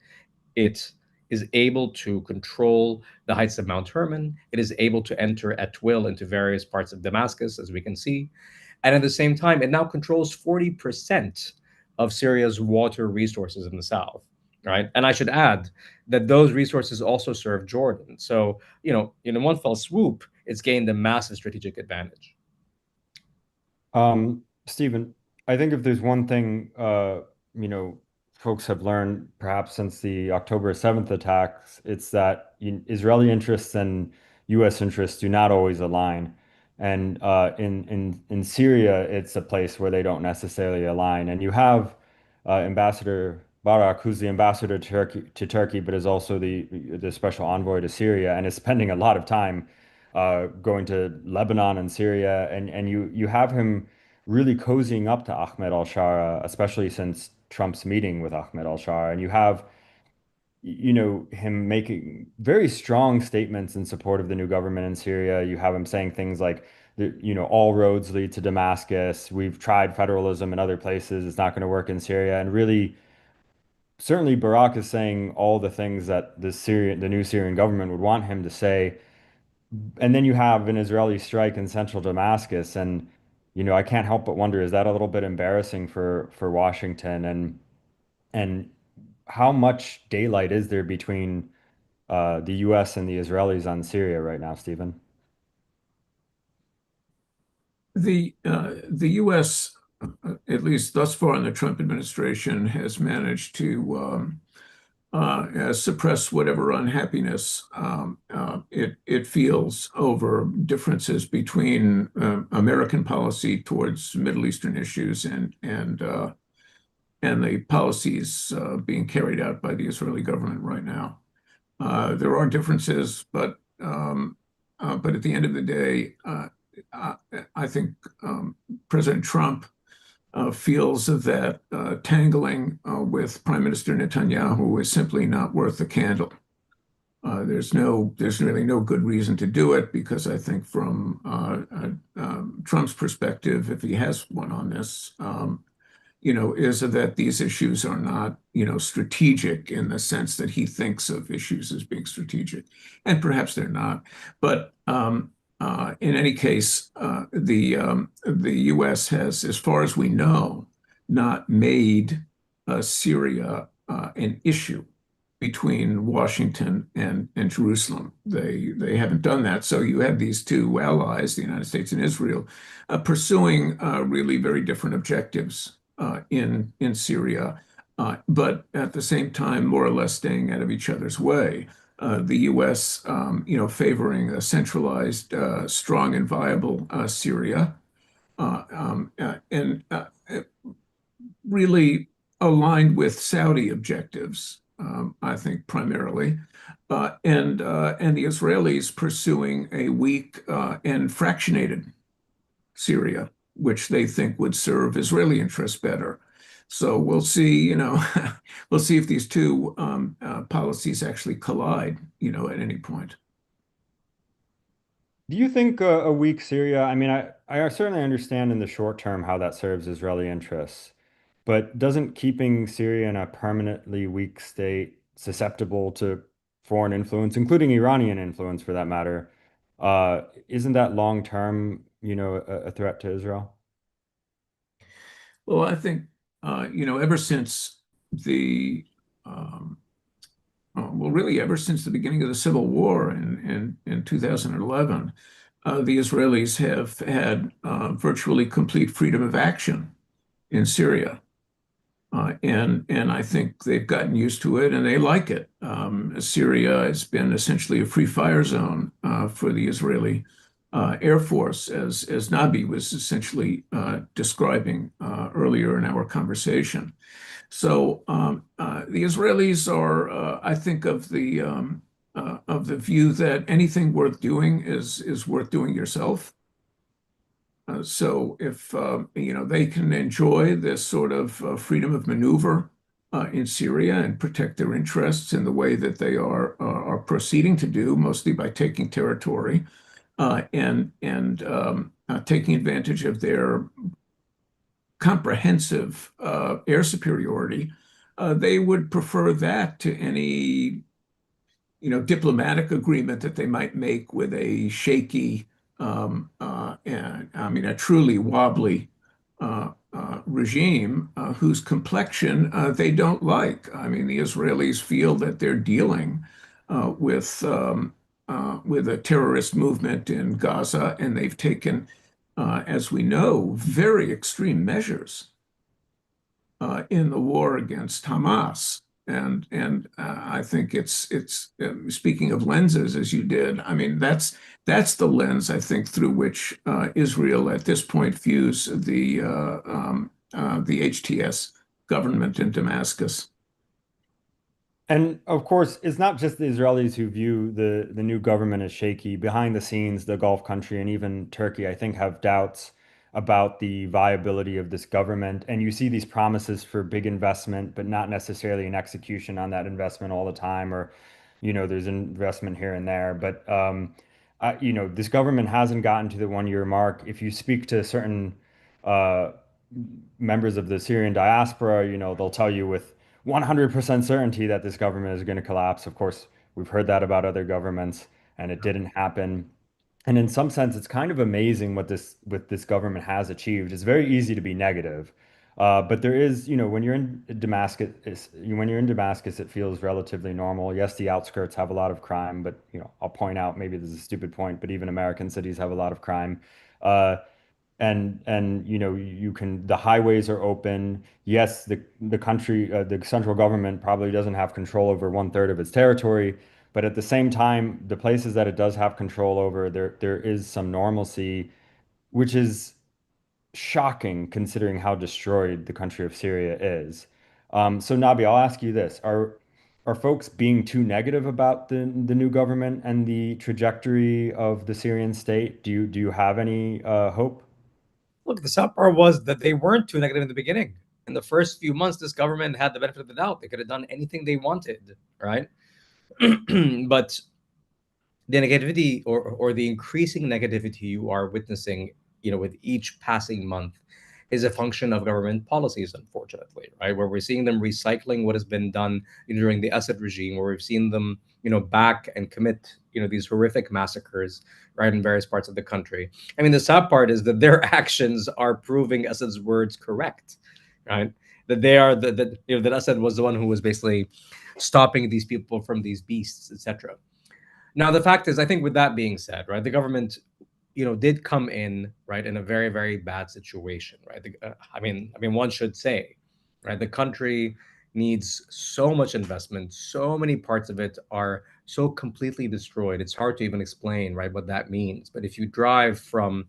It is able to control the heights of Mount Hermon. It is able to enter at will into various parts of Damascus, as we can see. And at the same time, it now controls 40% of Syria's water resources in the south, right? And I should add that those resources also serve Jordan. So, in one fell swoop, it's gained a massive strategic advantage. Stephen, I think if there's one thing, folks have learned perhaps since the October 7th attacks, it's that Israeli interests and U.S. interests do not always align. And in Syria, it's a place where they don't necessarily align. And you have Ambassador Barak, who's the ambassador to Turkey, but is also the special envoy to Syria, and is spending a lot of time going to Lebanon and Syria, and you have him really cozying up to Ahmed al-Shara, especially since Trump's meeting with Ahmed al-Shara, and you have him making very strong statements in support of the new government in Syria. You have him saying things like, all roads lead to Damascus. We've tried federalism in other places. It's not going to work in Syria. And really, certainly Barak is saying all the things that the new Syrian government would want him to say. And then you have an Israeli strike in central Damascus, and I can't help but wonder, is that a little bit embarrassing for Washington, and how much daylight is there between the U.S. and the Israelis on Syria right now, Stephen? The U.S., at least thus far in the Trump administration, has managed to suppress whatever unhappiness it feels over differences between American policy towards Middle Eastern issues and the policies being carried out by the Israeli government right now. There are differences, but at the end of the day, I think President Trump feels that tangling with Prime Minister Netanyahu is simply not worth the candle. There's really no good reason to do it, because I think from Trump's perspective, if he has one on this, is that these issues are not, strategic in the sense that he thinks of issues as being strategic, and perhaps they're not. But in any case, the U.S. has, as far as we know, not made Syria an issue between Washington and Jerusalem. They haven't done that. So you have these two allies, the United States and Israel, pursuing really very different objectives in Syria, but at the same time, more or less staying out of each other's way. The U.S., favoring a centralized, strong and viable Syria, and really aligned with Saudi objectives, I think primarily, and the Israelis pursuing a weak and fractionated Syria, which they think would serve Israeli interests better. So we'll see, we'll see if these two policies actually collide, at any point. Do you think a weak Syria? I mean, I certainly understand in the short term how that serves Israeli interests, but doesn't keeping Syria in a permanently weak state susceptible to foreign influence, including Iranian influence for that matter, isn't that long term, a threat to Israel? Well, I think, ever since the um, well, really, ever since the beginning of the Civil War in 2011, the Israelis have had virtually complete freedom of action in Syria. And I think they've gotten used to it and they like it. Syria has been essentially a free fire zone for the Israeli Air Force, as Nabi was essentially describing earlier in our conversation. So the Israelis are, I think, of the view that anything worth doing is worth doing yourself. So if they can enjoy this sort of freedom of maneuver in Syria and protect their interests in the way that they are proceeding to do, mostly by taking territory and taking advantage of their comprehensive air superiority, they would prefer that to any diplomatic agreement that they might make with a shaky, and I mean, a truly wobbly regime whose complexion they don't like. I mean, the Israelis feel that they're dealing with a terrorist movement in Gaza, and they've taken, as we know, very extreme measures in the war against Hamas. And I think it's speaking of lenses, as you did. I mean, that's the lens I think through which Israel at this point views the HTS government in Damascus. And of course, it's not just the Israelis who view the new government as shaky. Behind the scenes, the Gulf country and even Turkey, I think, have doubts about the viability of this government. And you see these promises for big investment, but not necessarily an execution on that investment all the time, or, there's investment here and there. But this government hasn't gotten to the 1 year mark. If you speak to certain uh, members of the Syrian diaspora, they'll tell you with 100% certainty that this government is going to collapse. Of course, we've heard that about other governments, and it didn't happen. And in some sense, it's kind of amazing what this government has achieved. It's very easy to be negative, but there is, when you're in Damascus, it feels relatively normal. Yes, the outskirts have a lot of crime, but I'll point out maybe this is a stupid point, but even American cities have a lot of crime. Uh, and you can the highways are open. Yes, the country the central government probably doesn't have control over 1/3 of its territory, but at the same time, the places that it does have control over, there is some normalcy, which is shocking considering how destroyed the country of Syria is. So Nabi, I'll ask you this: Are folks being too negative about the new government and the trajectory of the Syrian state? Do you have any hope? Look, the sad part was that they weren't too negative in the beginning. In the first few months, this government had the benefit of the doubt. They could have done anything they wanted, right? But the negativity or the increasing negativity you are witnessing, with each passing month is a function of government policies, unfortunately, right? Where we're seeing them recycling what has been done during the Assad regime, where we've seen them, back and commit, these horrific massacres, right, in various parts of the country. I mean, the sad part is that their actions are proving Assad's words correct, right? That they are that Assad was the one who was basically stopping these people from these beasts, etc. Now, the fact is, I think with that being said, right, the government, did come in, right, in a very, very bad situation, right? I mean, one should say, right, the country needs so much investment, so many parts of it are so completely destroyed. It's hard to even explain, right, what that means. But if you drive from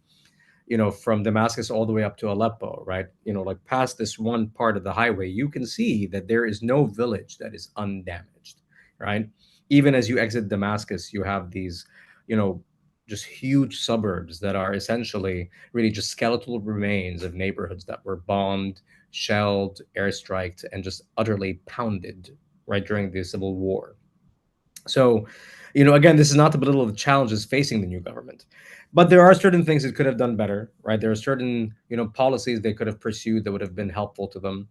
Damascus all the way up to Aleppo, right? Like past this one part of the highway, you can see that there is no village that is undamaged, right? Even as you exit Damascus, you have these, you know, just huge suburbs that are essentially really just skeletal remains of neighborhoods that were bombed, shelled, airstriked, and just utterly pounded, right, during the Civil War. So, again, this is not to belittle the challenges facing the new government, but there are certain things it could have done better, right? There are certain, policies they could have pursued that would have been helpful to them.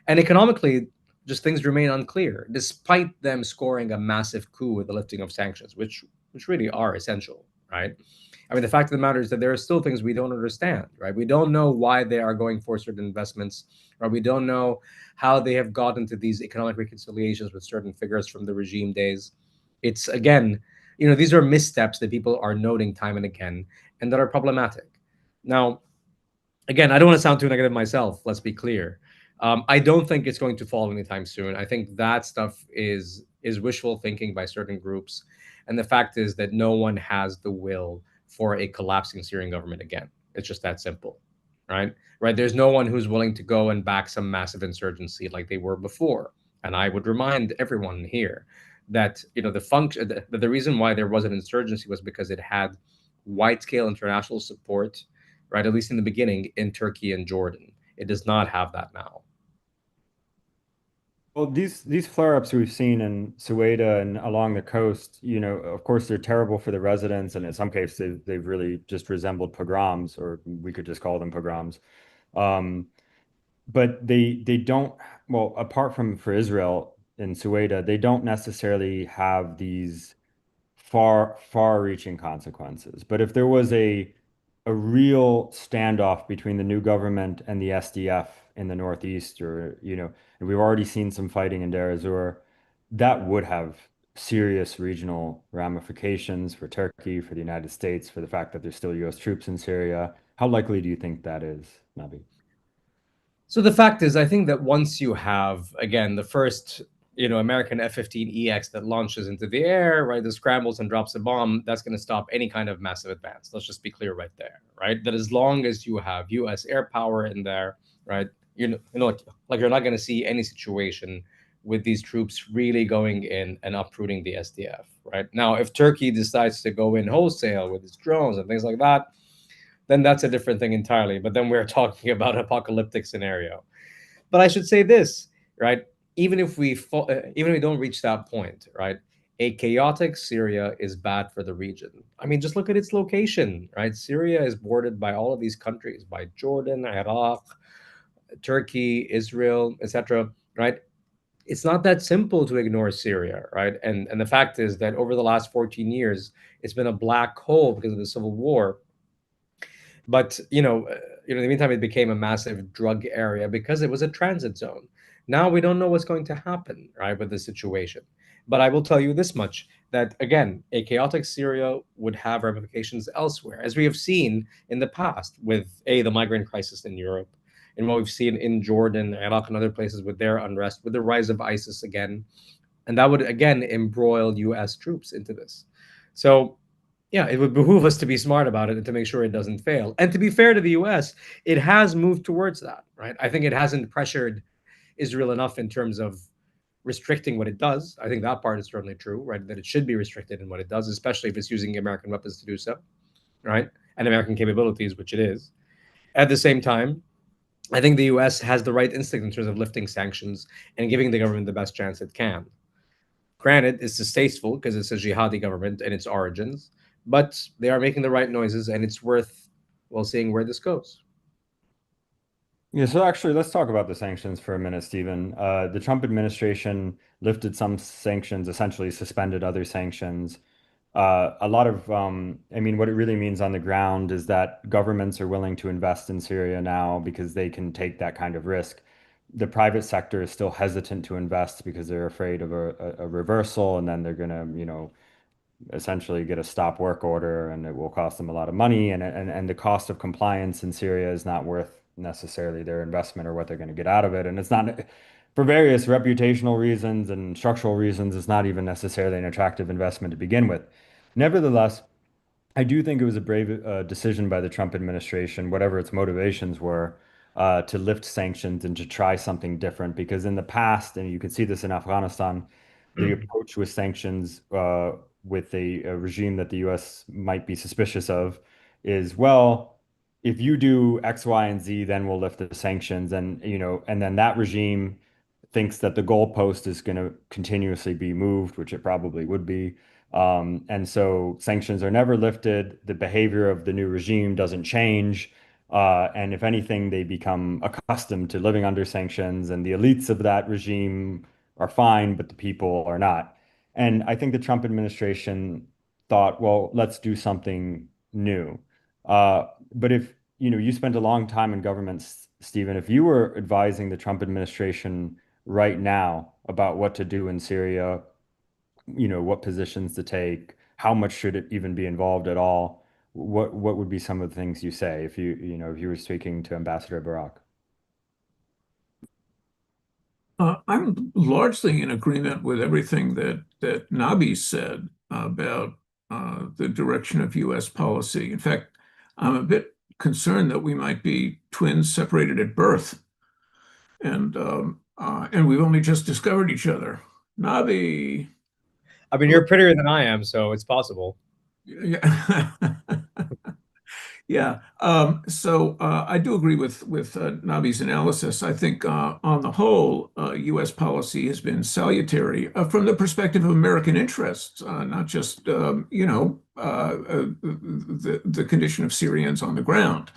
And economically, just things remain unclear, despite them scoring a massive coup with the lifting of sanctions, which really are essential, right? I mean, the fact of the matter is that there are still things we don't understand, right? We don't know why they are going for certain investments, or we don't know how they have gotten to these economic reconciliations with certain figures from the regime days. It's again, these are missteps that people are noting time and again, and that are problematic. Now, again, I don't want to sound too negative myself. Let's be clear. I don't think it's going to fall anytime soon. I think that stuff is wishful thinking by certain groups, and the fact is that no one has the will for a collapsing Syrian government again. It's just that simple, right? Right. There's no one who's willing to go and back some massive insurgency like they were before. And I would remind everyone here that the reason why there was an insurgency was because it had wide scale international support, right? At least in the beginning, in Turkey and Jordan. It does not have that now. Well, these flare-ups we've seen in Suwayda and along the coast, of course, they're terrible for the residents, and in some cases, they've really just resembled pogroms, or we could just call them pogroms. Um, but they don't, well, apart from for Israel in Suwayda, they don't necessarily have these far-reaching consequences. But if there was a real standoff between the new government and the SDF in the Northeast, or and we've already seen some fighting in Deir ez-Zor, that would have serious regional ramifications for Turkey, for the United States, for the fact that there's still U.S. troops in Syria. How likely do you think that is, Nabi? So the fact is, I think that once you have, again, the first, American F-15EX that launches into the air, right, that scrambles and drops a bomb, that's going to stop any kind of massive advance. Let's just be clear right there, right? That as long as you have U.S. air power in there, right, like you're not going to see any situation with these troops really going in and uprooting the SDF, right? Now, if Turkey decides to go in wholesale with its drones and things like that, then that's a different thing entirely. But then we're talking about an apocalyptic scenario. But I should say this, right? Even if we don't reach that point, right? A chaotic Syria is bad for the region. I mean, just look at its location, right? Syria is bordered by all of these countries, by Jordan, Iraq, Turkey, Israel, etc. Right? It's not that simple to ignore Syria, right? And the fact is that over the last 14 years, it's been a black hole because of the civil war. But in the meantime, it became a massive drug area because it was a transit zone. Now we don't know what's going to happen, right, with the situation. But I will tell you this much: that again, a chaotic Syria would have ramifications elsewhere, as we have seen in the past with the migrant crisis in Europe, and what we've seen in Jordan, Iraq, and other places with their unrest, with the rise of ISIS again, and that would again embroil U.S. troops into this. So yeah, it would behoove us to be smart about it and to make sure it doesn't fail. And to be fair to the US, it has moved towards that, right? I think it hasn't pressured Israel enough in terms of restricting what it does. I think that part is certainly true, right? That it should be restricted in what it does, especially if it's using American weapons to do so, right? And American capabilities, which it is. At the same time, I think the US has the right instinct in terms of lifting sanctions and giving the government the best chance it can. Granted, it's distasteful because it's a jihadi government in its origins, but they are making the right noises, and it's worth, well, seeing where this goes. Yeah, so actually, let's talk about the sanctions for a minute, Stephen. The Trump administration lifted some sanctions, essentially suspended other sanctions. A lot of, I mean, what it really means on the ground is that governments are willing to invest in Syria now because they can take that kind of risk. The private sector is still hesitant to invest because they're afraid of a reversal, and then they're going to, essentially get a stop work order, and it will cost them a lot of money, and the cost of compliance in Syria is not worth necessarily their investment or what they're going to get out of it. And it's not, for various reputational reasons and structural reasons, it's not even necessarily an attractive investment to begin with. Nevertheless, I do think it was a brave decision by the Trump administration, whatever its motivations were, to lift sanctions and to try something different. Because in the past, and you can see this in Afghanistan, the approach with sanctions with a regime that the U.S. might be suspicious of is, well, if you do X, Y, and Z, then we'll lift the sanctions. And, and then that regime thinks that the goalpost is going to continuously be moved, which it probably would be. And so sanctions are never lifted. The behavior of the new regime doesn't change. And if anything, they become accustomed to living under sanctions, and the elites of that regime are fine, but the people are not. And I think the Trump administration thought, well, let's do something new. But if you spent a long time in government, Stephen, if you were advising the Trump administration right now about what to do in Syria, what positions to take, how much should it even be involved at all? What would be some of the things you say if you were speaking to Ambassador Barak? I'm largely in agreement with everything that Nabi said about the direction of U.S. policy. In fact, I'm a bit concerned that we might be twins separated at birth, and we've only just discovered each other. Nabi, I mean, you're prettier than I am, so it's possible. yeah. Yeah. I do agree with Nabi's analysis. I think on the whole, U.S. policy has been salutary from the perspective of American interests, not just the condition of Syrians on the ground.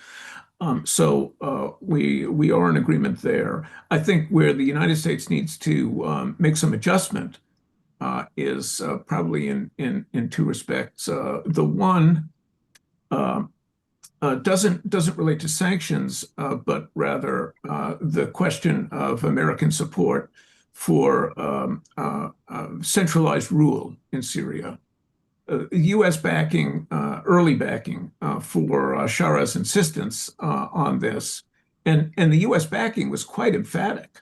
We are in agreement there. I think where the United States needs to make some adjustment is probably in two respects. The one. Uh, doesn't relate to sanctions, but rather the question of American support for centralized rule in Syria. U.S. backing, early backing for Shara's insistence on this, and the U.S. backing was quite emphatic,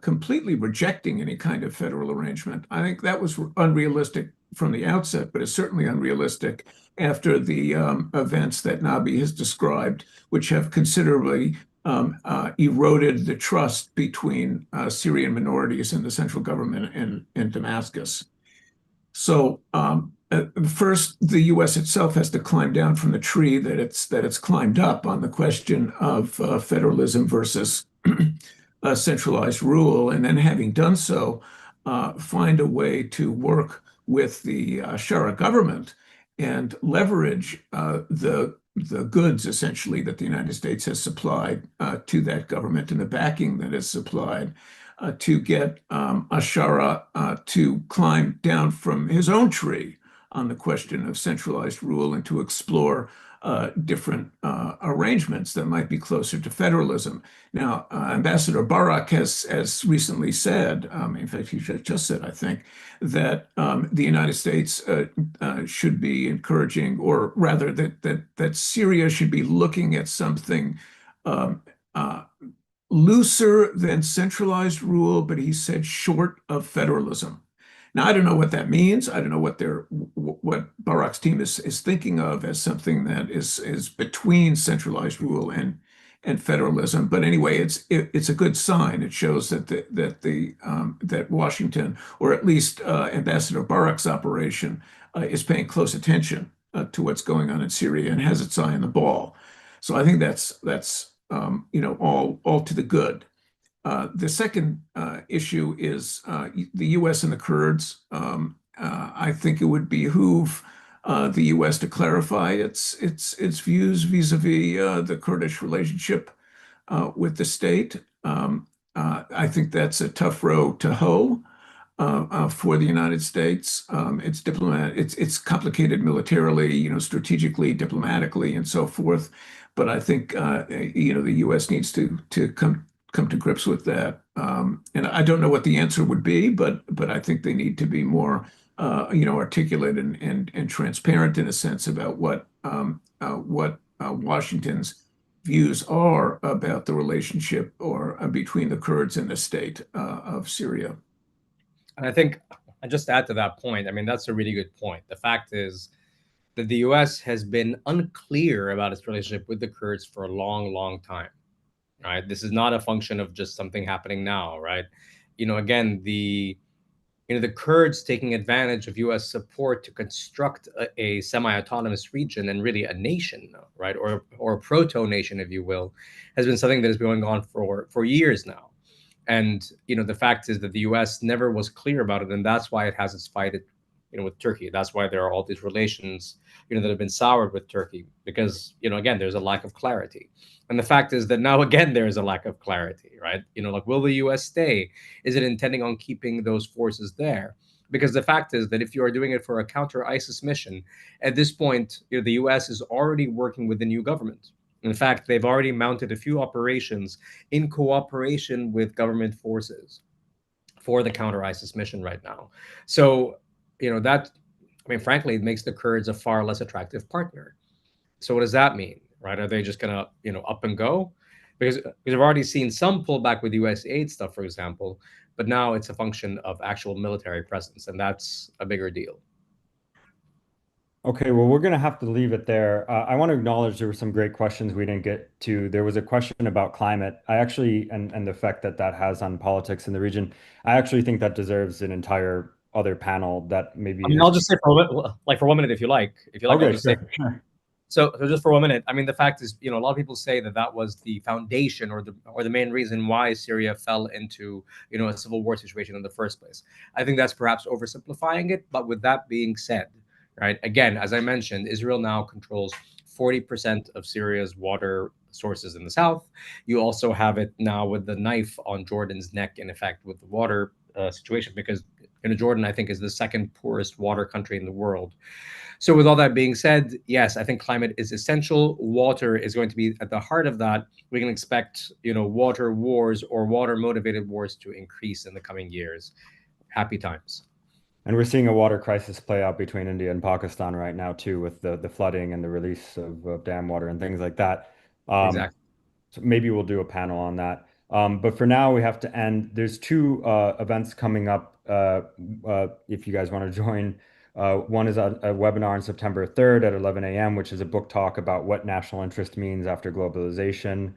completely rejecting any kind of federal arrangement. I think that was unrealistic from the outset, but it's certainly unrealistic after the events that Nabi has described, which have considerably eroded the trust between Syrian minorities and the central government in Damascus. First, the U.S. itself has to climb down from the tree that it's climbed up on the question of federalism versus centralized rule, and then having done so, find a way to work with the Shara government and leverage the goods essentially that the United States has supplied to that government and the backing that is supplied to get Ashara to climb down from his own tree on the question of centralized rule and to explore different arrangements that might be closer to federalism. Now, Ambassador Barak has recently said, in fact, he just said, I think, that the United States should be encouraging, or rather that Syria should be looking at something um, uh, looser than centralized rule, but he said short of federalism. Now, I don't know what that means. I don't know what Barak's team is thinking of as something that is between centralized rule and federalism. But anyway, it's a good sign. It shows that Washington, or at least Ambassador Barak's operation, is paying close attention to what's going on in Syria and has its eye on the ball. So I think that's all to the good. The second issue is the U.S. and the Kurds. I think it would behoove the U.S. to clarify its views vis-a-vis the Kurdish relationship with the state. I think that's a tough row to hoe for the United States. It's complicated militarily, strategically, diplomatically, and so forth. But I think the U.S. needs to come to grips with that. And I don't know what the answer would be, but I think they need to be more articulate and transparent in a sense about what Washington's views are about the relationship or between the Kurds and the state of Syria. And I think, and just to add to that point, I mean, that's a really good point. The fact is that the US has been unclear about its relationship with the Kurds for a long, long time, right? This is not a function of just something happening now, right? Again, the Kurds taking advantage of U.S. support to construct a semi-autonomous region and really a nation, right, or a proto-nation, if you will, has been something that has been going on for years now. And the fact is that the U.S. never was clear about it, and that's why it has its fight, with Turkey. That's why there are all these relations, that have been soured with Turkey because, again, there's a lack of clarity. And the fact is that now again there is a lack of clarity, right? Like, will the U.S. stay? Is it intending on keeping those forces there? Because the fact is that if you are doing it for a counter ISIS mission, at this point, the U.S. is already working with the new government. In fact, they've already mounted a few operations in cooperation with government forces for the counter ISIS mission right now. So, that, I mean, frankly, it makes the Kurds a far less attractive partner. So what does that mean, right? Are they just gonna, up and go? Because we've already seen some pullback with U.S. aid stuff, for example, but now it's a function of actual military presence, and that's a bigger deal. Okay, well, we're going to have to leave it there. I want to acknowledge there were some great questions we didn't get to. There was a question about climate. I actually, and the effect that that has on politics in the region. I actually think that deserves an entire other panel that I maybe mean, has. I'll just say for 1 minute, if you like. If you like, I'll Okay, just say. sure, sure. So just for 1 minute, I mean, the fact is, a lot of people say that was the foundation or the main reason why Syria fell into, a civil war situation in the first place. I think that's perhaps oversimplifying it. But with that being said, right, again, as I mentioned, Israel now controls 40% of Syria's water sources in the south. You also have it now with the knife on Jordan's neck, in effect, with the water situation, because Jordan, I think, is the second poorest water country in the world. So, with all that being said, yes, I think climate is essential. Water is going to be at the heart of that. We can expect, water wars or water motivated wars to increase in the coming years. Happy times. And we're seeing a water crisis play out between India and Pakistan right now too, with the flooding and the release of dam water and things like that. Um, Exactly. So maybe we'll do a panel on that. But for now, we have to end. There's two events coming up if you guys want to join. One is a webinar on September 3rd at 11 a.m., which is a book talk about what national interest means after globalization.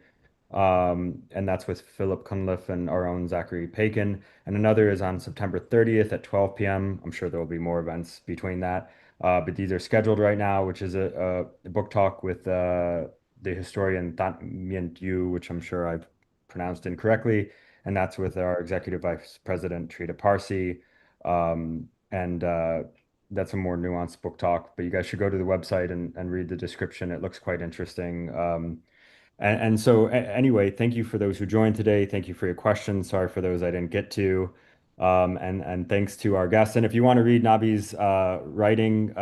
And that's with Philip Cunliffe and our own Zachary Pakin. And another is on September 30th at 12 p.m. I'm sure there will be more events between that. But these are scheduled right now, which is a book talk with the historian Tan Mient Yu, which I'm sure I've pronounced incorrectly. And that's with our executive vice president, Trita Parsi. And that's a more nuanced book talk, but you guys should go to the website and read the description. It looks quite interesting. And so, anyway, thank you for those who joined today. Thank you for your questions. Sorry for those I didn't get to. And thanks to our guests. And if you want to read Nabi's writing,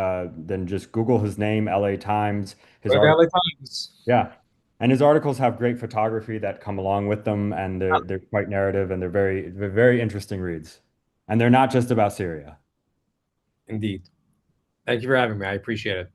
then just Google his name, LA Times. His Go to the art, LA Times. yeah. And his articles have great photography that come along with them, and they're quite narrative and they're very interesting reads. And they're not just about Syria. Indeed. Thank you for having me. I appreciate it.